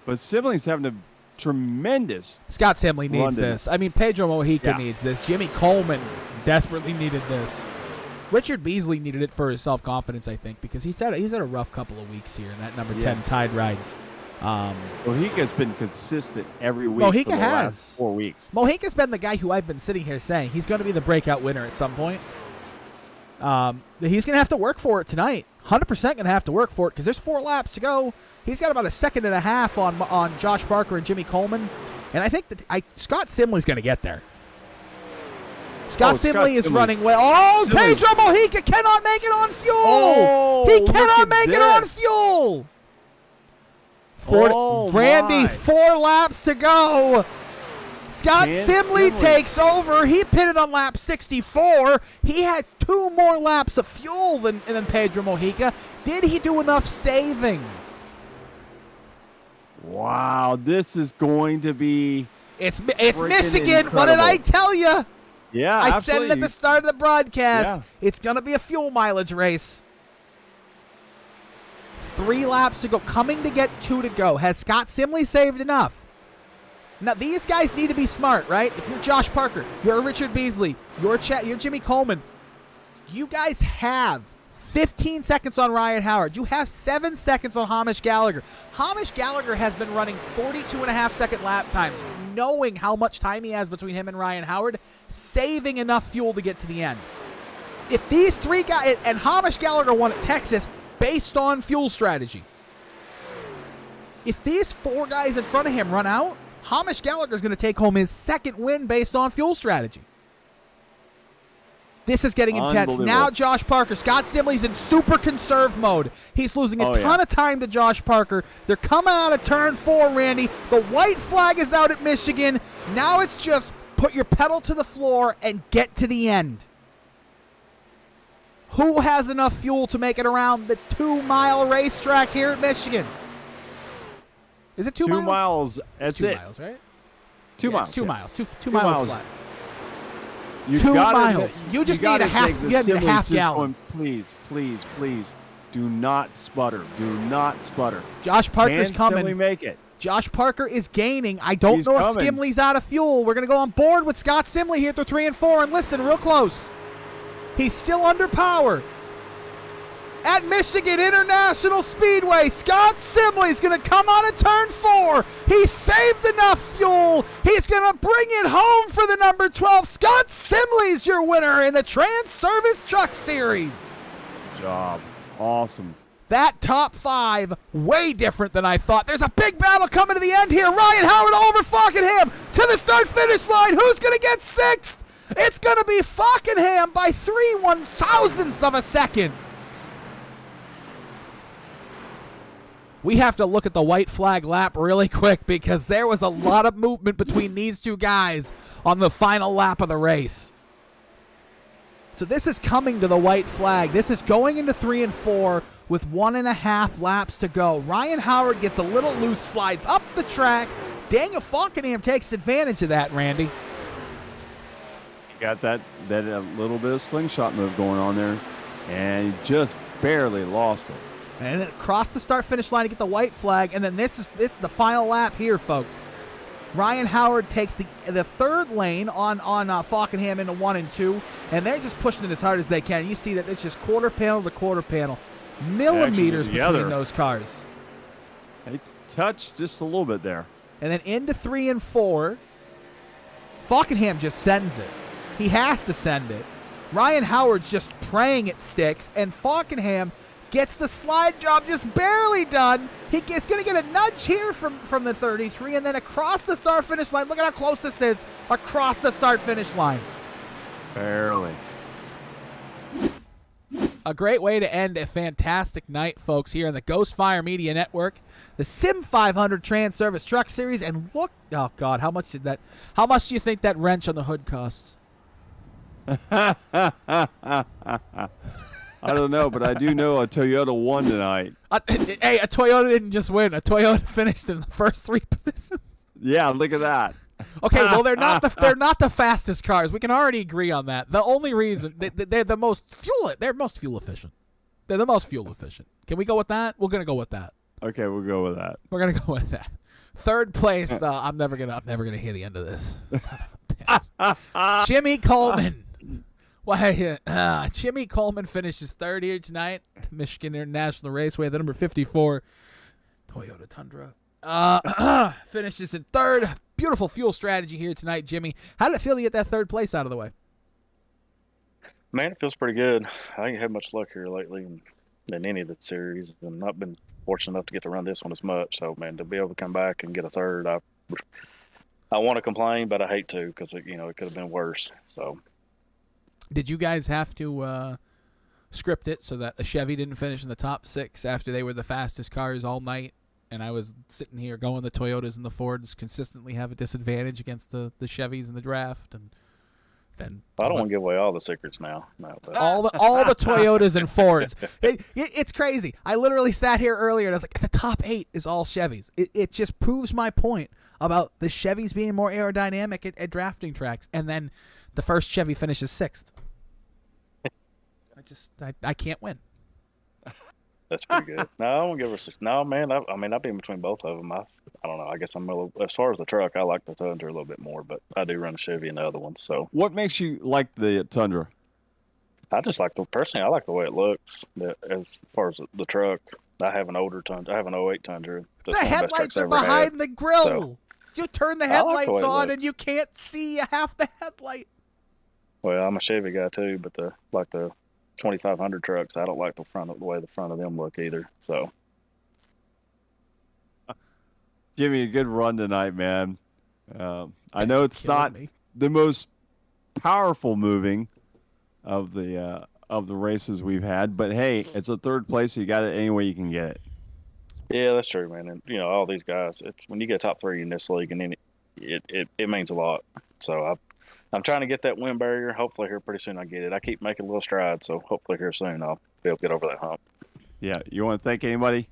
But Simley's having a tremendous Scott Simley needs this. I mean, Pedro Mojica needs this. Jimmy Coleman desperately needed this. Richard Beasley needed it for his self-confidence, I think, because he's had a rough couple of weeks here in that number 10 Tide ride. Mojica's been consistent every week for the last 4 weeks. Mojica's been the guy who I've been sitting here saying he's going to be the breakout winner at some point. He's going to have to work for it tonight. 100% going to have to work for it because there's 4 laps to go. He's got about a second and a half on Josh Parker and Jimmy Coleman. And I think that Scott Simley's going to get there. Scott Simley is running well. Oh, Pedro Mojica cannot make it on fuel. Oh, he cannot make it on fuel. Randy, 4 laps to go. Scott Simley takes over. He pitted on lap 64. He had 2 more laps of fuel than Pedro Mojica. Did he do enough saving? Wow, this is going to be It's Michigan. Incredible. What did I tell you? Yeah, I absolutely. said it at the start of the broadcast. Yeah. It's going to be a fuel mileage race. 3 laps to go. Coming to get 2 to go. Has Scott Simley saved enough? Now, these guys need to be smart, right? If you're Josh Parker, you're Richard Beasley, you're Jimmy Coleman, you guys have 15 seconds on Ryan Howard. You have 7 seconds on Hamish Gallagher. Hamish Gallagher has been running 42.5-second lap times, knowing how much time he has between him and Ryan Howard, saving enough fuel to get to the end. If these 3 guys, and Hamish Gallagher won at Texas based on fuel strategy. If these 4 guys in front of him run out, Hamish Gallagher is going to take home his 2nd win based on fuel strategy. This is getting intense. Now Josh Parker. Scott Simley's in super conserve mode. He's losing a ton of time to Josh Parker. They're coming out of turn 4, Randy. The white flag is out at Michigan. Now it's just put your pedal to the floor and get to the end. Who has enough fuel to make it around the 2-mile racetrack here at Michigan? Is it 2 miles? 2 miles. That's it's 2 it. miles, right? 2 miles. It's 2 miles. 2 2 miles miles flat. You 2 gotta miles. admit- You just need gotta a half. think the You need a Assembly's half just gallon. going, please, please, please, do not sputter. Do not sputter. Josh Parker's Can coming. Assembly make it? Josh Parker is gaining. I don't He's know if coming. Skimley's out of fuel. We're going to go on board with Scott Simley here through 3 and 4. And listen, real close. He's still under power. At Michigan International Speedway, Scott Simley's going to come on a turn 4. He saved enough fuel. He's going to bring it home for the number 12. Scott Simley's your winner in the Transervice Truck Series. Good job. Awesome. That top 5, way different than I thought. There's a big battle coming to the end here. Ryan Howard over Falkenham to the start-finish line. Who's going to get 6th? It's going to be Falkenham by 3/1000ths of a second. We have to look at the white flag lap really quick because there was a lot of movement between these two guys on the final lap of the race. So this is coming to the white flag. This is going into 3 and 4 with 1.5 laps to go. Ryan Howard gets a little loose, slides up the track. Daniel Falkenham takes advantage of that, Randy. He got that little bit of slingshot move going on there, and he just barely lost it. And then across the start-finish line to get the white flag, and then this is the final lap here, folks. Ryan Howard takes the 3rd lane on Falkenham into 1 and 2, and they're just pushing it as hard as they can. You see that it's just quarter panel to quarter panel. Millimeters between those cars. They touched just a little bit there. And then into 3 and 4, Falkenham just sends it. He has to send it. Ryan Howard's just praying it sticks, and Falkenham gets the slide job just barely done. He's going to get a nudge here from the 33, and then across the start-finish line. Look at how close this is across the start-finish line. Barely. A great way to end a fantastic night, folks, here on the Ghostfire Media Network, the Sim500 Transervice Truck Series. And look, oh God, how much do you think that wrench on the hood costs? I don't know, but I do know a Toyota won tonight. Hey, a Toyota didn't just win. A Toyota finished in the first 3 positions. Yeah, look at that. Okay, well they're not the fastest cars. We can already agree on that. The only reason they're the most fuel efficient. They're the most fuel efficient. Can we go with that? We're gonna go with that. Okay, we'll go with that. We're gonna go with that. 3rd place. I'm never gonna hear the end of this. Son of a bitch. Jimmy Coleman. Why? Jimmy Coleman finishes 3rd here tonight. Michigan International Raceway, the number 54 Toyota Tundra. Finishes in 3rd. Beautiful fuel strategy here tonight, Jimmy. How did it feel to get that 3rd place out of the way? Man, it feels pretty good. I ain't had much luck here lately in any of the series, and not been fortunate enough to get to run this one as much. So, man, to be able to come back and get a 3rd, I want to complain, but I hate to because it could have been worse. So. Did you guys have to script it so that the Chevy didn't finish in the top 6 after they were the fastest cars all night? And I was sitting here going the Toyotas and the Fords consistently have a disadvantage against the Chevys in the draft. And then I don't want to give away all the secrets now. No, but. all the Toyotas and Fords. It's crazy. I literally sat here earlier and I was like, the top 8 is all Chevys. It just proves my point about the Chevys being more aerodynamic at drafting tracks. And then the first Chevy finishes 6th. I can't win. That's pretty good. No, I won't give her 6. No, man. I've been between both of them. I don't know. I guess I'm a little. As far as the truck, I like the Tundra a little bit more, but I do run a Chevy in the other ones. So. What makes you like the Tundra? I just like personally. I like the way it looks. As far as the truck, I have an older Tundra. I have an '08 Tundra. The headlights are behind the grill. So, you turn the headlights on and you can't see half the headlight. Well, I'm a Chevy guy too, but the 2500 trucks, I don't like the way the front of them look either. So, Jimmy, a good run tonight, man. I know it's not the most powerful moving of the races we've had, but hey, it's a 3rd place. So you got it any way you can get it. Yeah, that's true, man. And all these guys, it's when you get top 3 in this league, and then it means a lot. So I'm trying to get that win barrier. Hopefully here pretty soon I get it. I keep making little strides, so hopefully here soon I'll be able to get over that hump. Yeah, you want to thank anybody?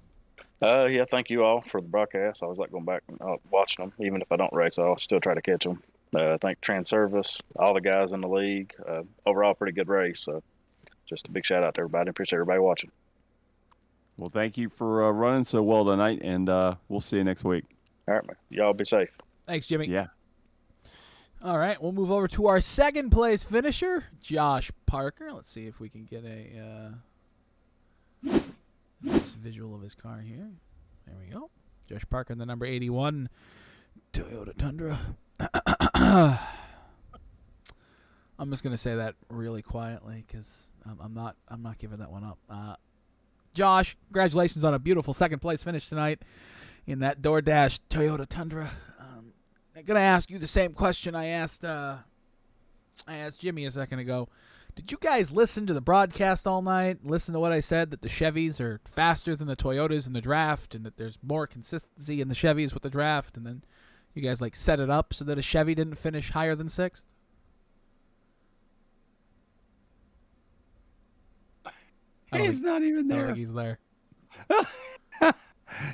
Yeah, thank you all for the broadcast. I always like going back and watching them. Even if I don't race, I'll still try to catch them. I think Transervice, all the guys in the league. Overall, pretty good race. So just a big shout out to everybody. Appreciate everybody watching. Well, thank you for running so well tonight, and we'll see you next week. All right, man. Y'all be safe. Thanks, Jimmy. Yeah. All right, we'll move over to our second place finisher, Josh Parker. Let's see if we can get a nice visual of his car here. There we go. Josh Parker in the number 81 Toyota Tundra. I'm just gonna say that really quietly because I'm not giving that one up. Josh, congratulations on a beautiful second place finish tonight in that DoorDash Toyota Tundra. I'm gonna ask you the same question I asked Jimmy a second ago. Did you guys listen to the broadcast all night? Listen to what I said, that the Chevys are faster than the Toyotas in the draft, and that there's more consistency in the Chevys with the draft, and then you guys like set it up so that a Chevy didn't finish higher than 6th? He's not even I don't there. think he's there.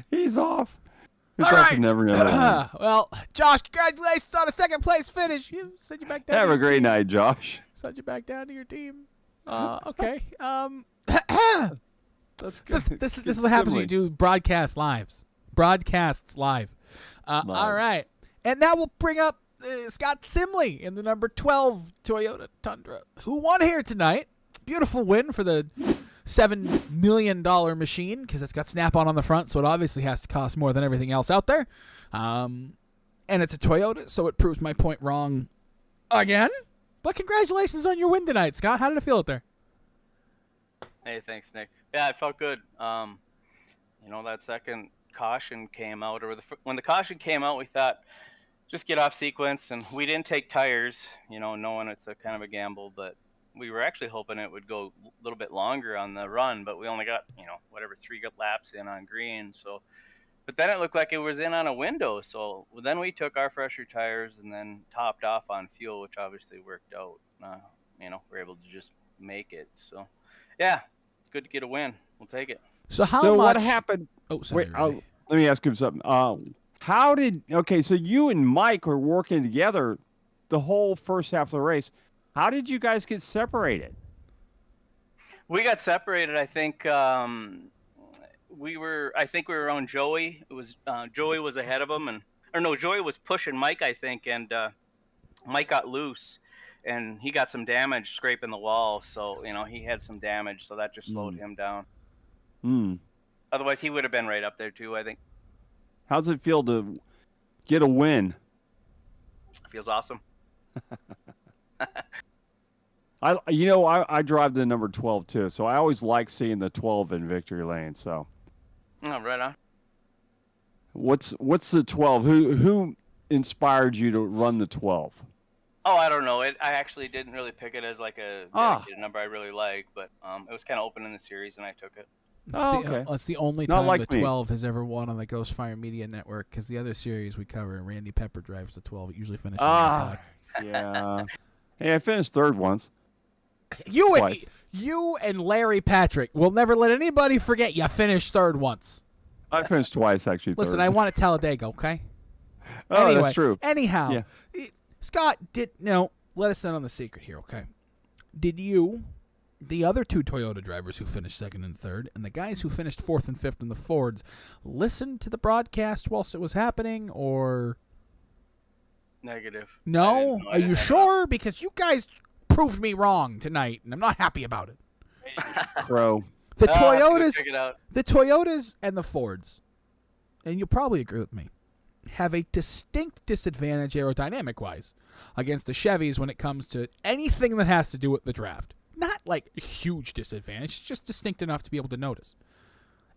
He's off. All right. Never know. Well, Josh, congratulations on a second place finish. You send you back down. Have a great night, Josh. Send you back down to your team. Okay. This is what happens when you do broadcasts live. Broadcasts live. All right. And now we'll bring up Scott Simley in the number 12 Toyota Tundra, who won here tonight. Beautiful win for the $7 million machine, because it's got Snap-on on the front, so it obviously has to cost more than everything else out there. And it's a Toyota, so it proves my point wrong again. But congratulations on your win tonight, Scott. How did it feel out there? Hey, thanks, Nick. Yeah, it felt good. That second caution came out, or when the caution came out, we thought, just get off sequence, and we didn't take tires, knowing it's a kind of a gamble, but we were actually hoping it would go a little bit longer on the run, but we only got, 3 laps in on green. So, but then it looked like it was in on a window. So then we took our fresher tires and then topped off on fuel, which obviously worked out. We're able to just make it. So, yeah, it's good to get a win. We'll take it. So what happened? Oh, sorry. Wait, let me ask him something. So you and Mike were working together the whole first half of the race. How did you guys get separated? We got separated. I think we were on Joey. It was Joey was ahead of him, Joey was pushing Mike, I think, and Mike got loose, and he got some damage scraping the wall. So he had some damage, so that just slowed him down. Otherwise, he would have been right up there too, I think. How's it feel to get a win? Feels awesome. I drive the number 12 too, so I always like seeing the 12 in victory lane. So, right on. What's the 12? Who inspired you to run the 12? Oh, I don't know. I actually didn't really pick it as like a dedicated number I really like, but it was kind of open in the series, and I took it. It's the only time the 12 has ever won on the Ghostfire Media Network, because the other series we cover, Randy Pepper drives the 12. It usually finishes in the back. Yeah. Hey, I finished third once. You and Larry Patrick will never let anybody forget you finished third once. I finished twice, actually. Listen, I want to Talladega, okay? Oh, anyway, that's true. Anyhow, Scott, let us in on the secret here, okay? Did you, the other 2 Toyota drivers who finished second and third, and the guys who finished fourth and fifth in the Fords, listen to the broadcast whilst it was happening, or... Negative. No? Are you sure? Because you guys proved me wrong tonight, and I'm not happy about it. Crow. The Toyotas and the Fords, and you'll probably agree with me, have a distinct disadvantage aerodynamic-wise against the Chevys when it comes to anything that has to do with the draft. Not like a huge disadvantage, just distinct enough to be able to notice.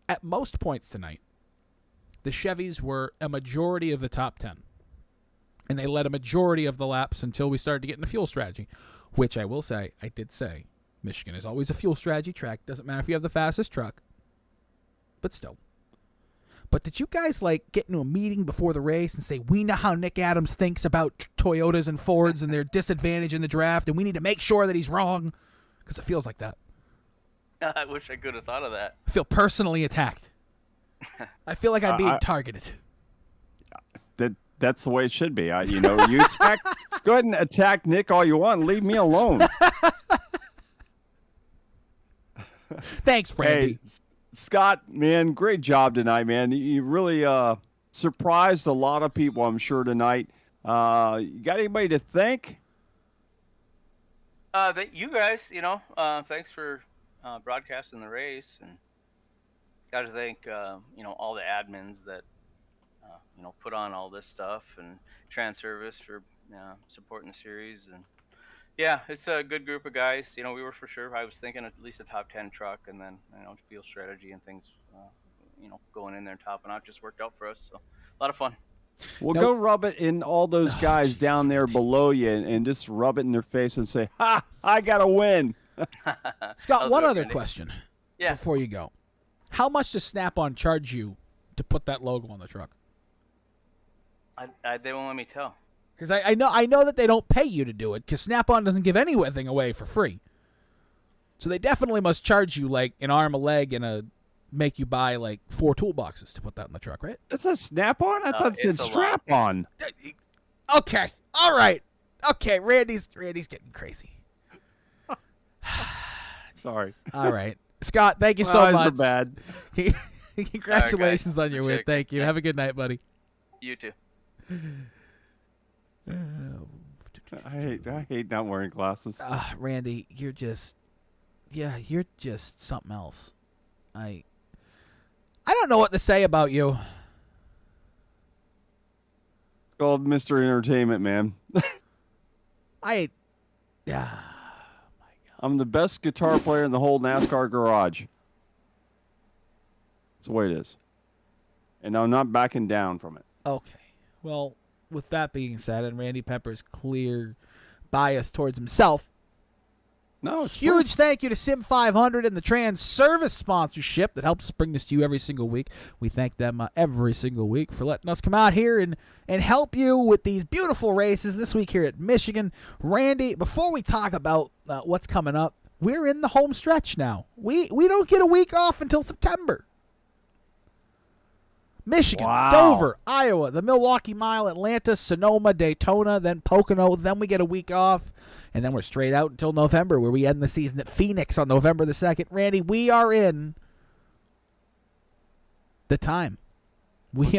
At most points tonight, the Chevys were a majority of the top 10. And they led a majority of the laps until we started to get into fuel strategy, which I will say, I did say, Michigan is always a fuel strategy track. Doesn't matter if you have the fastest truck, but still. But did you guys get into a meeting before the race and say, we know how Nick Adams thinks about Toyotas and Fords and their disadvantage in the draft, and we need to make sure that he's wrong? Because it feels like that. I wish I could have thought of that. I feel personally attacked. I feel like I'm being targeted. That's the way it should be. You attack. Go ahead and attack Nick all you want. And leave me alone. Thanks, Randy. Hey, Scott, man, great job tonight, man. You really surprised a lot of people, I'm sure, tonight. You got anybody to thank? You guys, thanks for broadcasting the race, and got to thank all the admins that put on all this stuff, and Transervice for supporting the series. And yeah, it's a good group of guys. We were for sure, I was thinking at least a top 10 truck, and then field strategy and things going in there and topping out just worked out for us. So a lot of fun. Well, go rub it in all those guys down there below you, and just rub it in their face and say, "Ha! I got to win." Scott, one other question before you go. How much does Snap-on charge you to put that logo on the truck? They won't let me tell. Because I know that they don't pay you to do it, because Snap-on doesn't give anything away for free. So they definitely must charge you like an arm, a leg, and make you buy like 4 toolboxes to put that in the truck, right? It's a Snap-on? I thought it said strap-on. Okay. All right. Okay, Randy's getting crazy. Sorry. All right. Scott, thank you so much. Are bad. Congratulations on your win. Thank you. Have a good night, buddy. You too. I hate not wearing glasses. Randy, you're just something else. I don't know what to say about you. It's called Mr. Entertainment, man. I'm the best guitar player in the whole NASCAR garage. That's the way it is. And I'm not backing down from it. Okay. Well, with that being said, and Randy Pepper's clear bias towards himself, no, it's huge thank you to Sim500 and the Transervice sponsorship that helps us bring this to you every single week. We thank them every single week for letting us come out here and help you with these beautiful races this week here at Michigan. Randy, before we talk about what's coming up, we're in the home stretch now. We don't get a week off until September. Michigan, Dover, Iowa, the Milwaukee Mile, Atlanta, Sonoma, Daytona, then Pocono. Then we get a week off, and then we're straight out until November, where we end the season at Phoenix on November the 2nd. Randy, we are in the time. We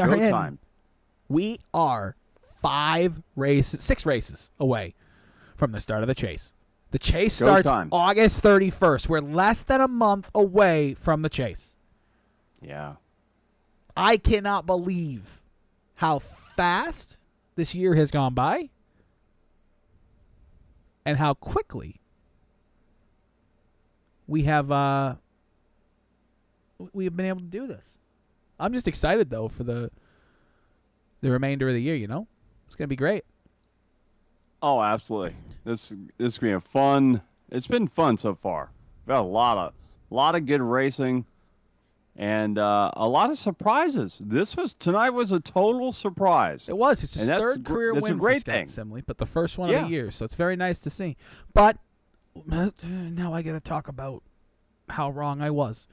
are 6 races away from the start of the chase. The chase starts August 31st. We're less than a month away from the chase. Yeah. I cannot believe how fast this year has gone by and how quickly we have been able to do this. I'm just excited, though, for the remainder of the year, It's going to be great. Oh, absolutely. This is going to be fun. It's been fun so far. We've got a lot of good racing. And a lot of surprises. Tonight was a total surprise. It was. It's his third career win for Scott Simley, but the first one of the year. So it's very nice to see. But now I got to talk about how wrong I was.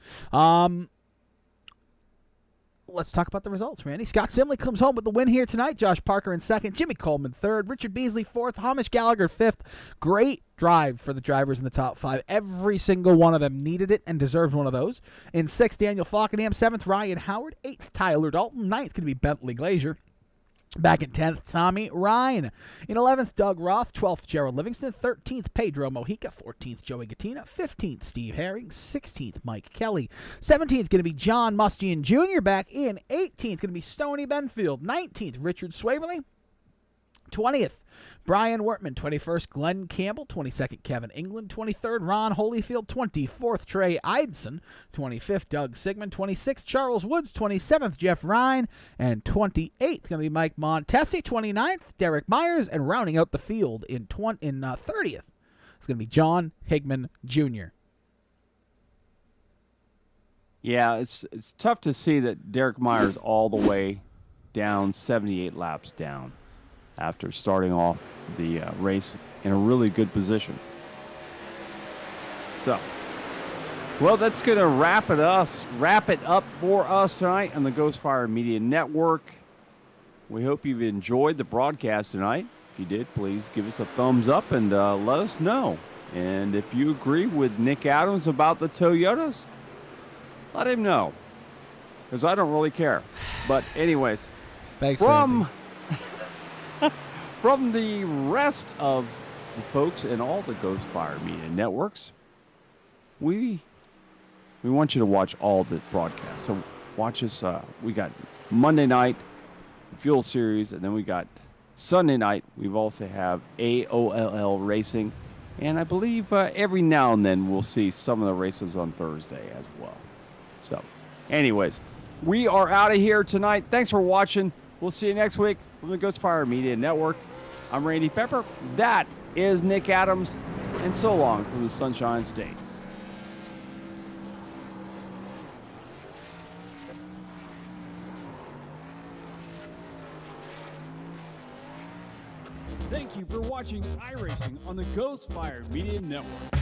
Let's talk about the results, Randy. Scott Simley comes home with the win here tonight. Josh Parker in second. Jimmy Coleman third. Richard Beasley fourth. Hamish Gallagher fifth. Great drive for the drivers in the top 5. Every single one of them needed it and deserved one of those. In sixth, Daniel Falkenham. Seventh, Ryan Howard. Eighth, Tyler Dalton. Ninth, going to be Bentley Glazier. Back in 10th, Tommy Ryan. In 11th, Doug Roth. 12th, Gerald Livingston. 13th, Pedro Mojica. 14th, Joey Gattina. 15th, Steve Herring. 16th, Mike Kelly. 17th, going to be John Mustian Jr. Back in 18th, going to be Stoney Benfield. 19th, Richard Swaverly. 20th, Brian Wortman. 21st, Glenn Campbell. 22nd, Kevin England. 23rd, Ron Holyfield. 24th, Trey Eidson. 25th, Doug Sigmund. 26th, Charles Woods. 27th, Jeff Ryan. And 28th, going to be Mike Montesi. 29th, Derek Myers. And rounding out the field in 30th, it's going to be John Higman Jr. Yeah, it's tough to see that Derek Myers all the way down 78 laps down after starting off the race in a really good position. So, well, that's going to wrap it up for us tonight on the Ghostfire Media Network. We hope you've enjoyed the broadcast tonight. If you did, please give us a thumbs up and let us know. And if you agree with Nick Adams about the Toyotas, let him know, because I don't really care. But anyways, Thanks, from the rest of the folks in all the Ghost Fire Media networks, we want you to watch all the broadcasts. So watch us. We got Monday night, Fuel Series, and then we got Sunday night. We've also have AOLL Racing, and I believe every now and then we'll see some of the races on Thursday as well. So, anyways, we are out of here tonight. Thanks for watching. We'll see you next week from the Ghost Fire Media Network. I'm Randy Pepper. That is Nick Adams, and so long from the Sunshine State. Thank you for watching iRacing on the Ghost Fire Media Network.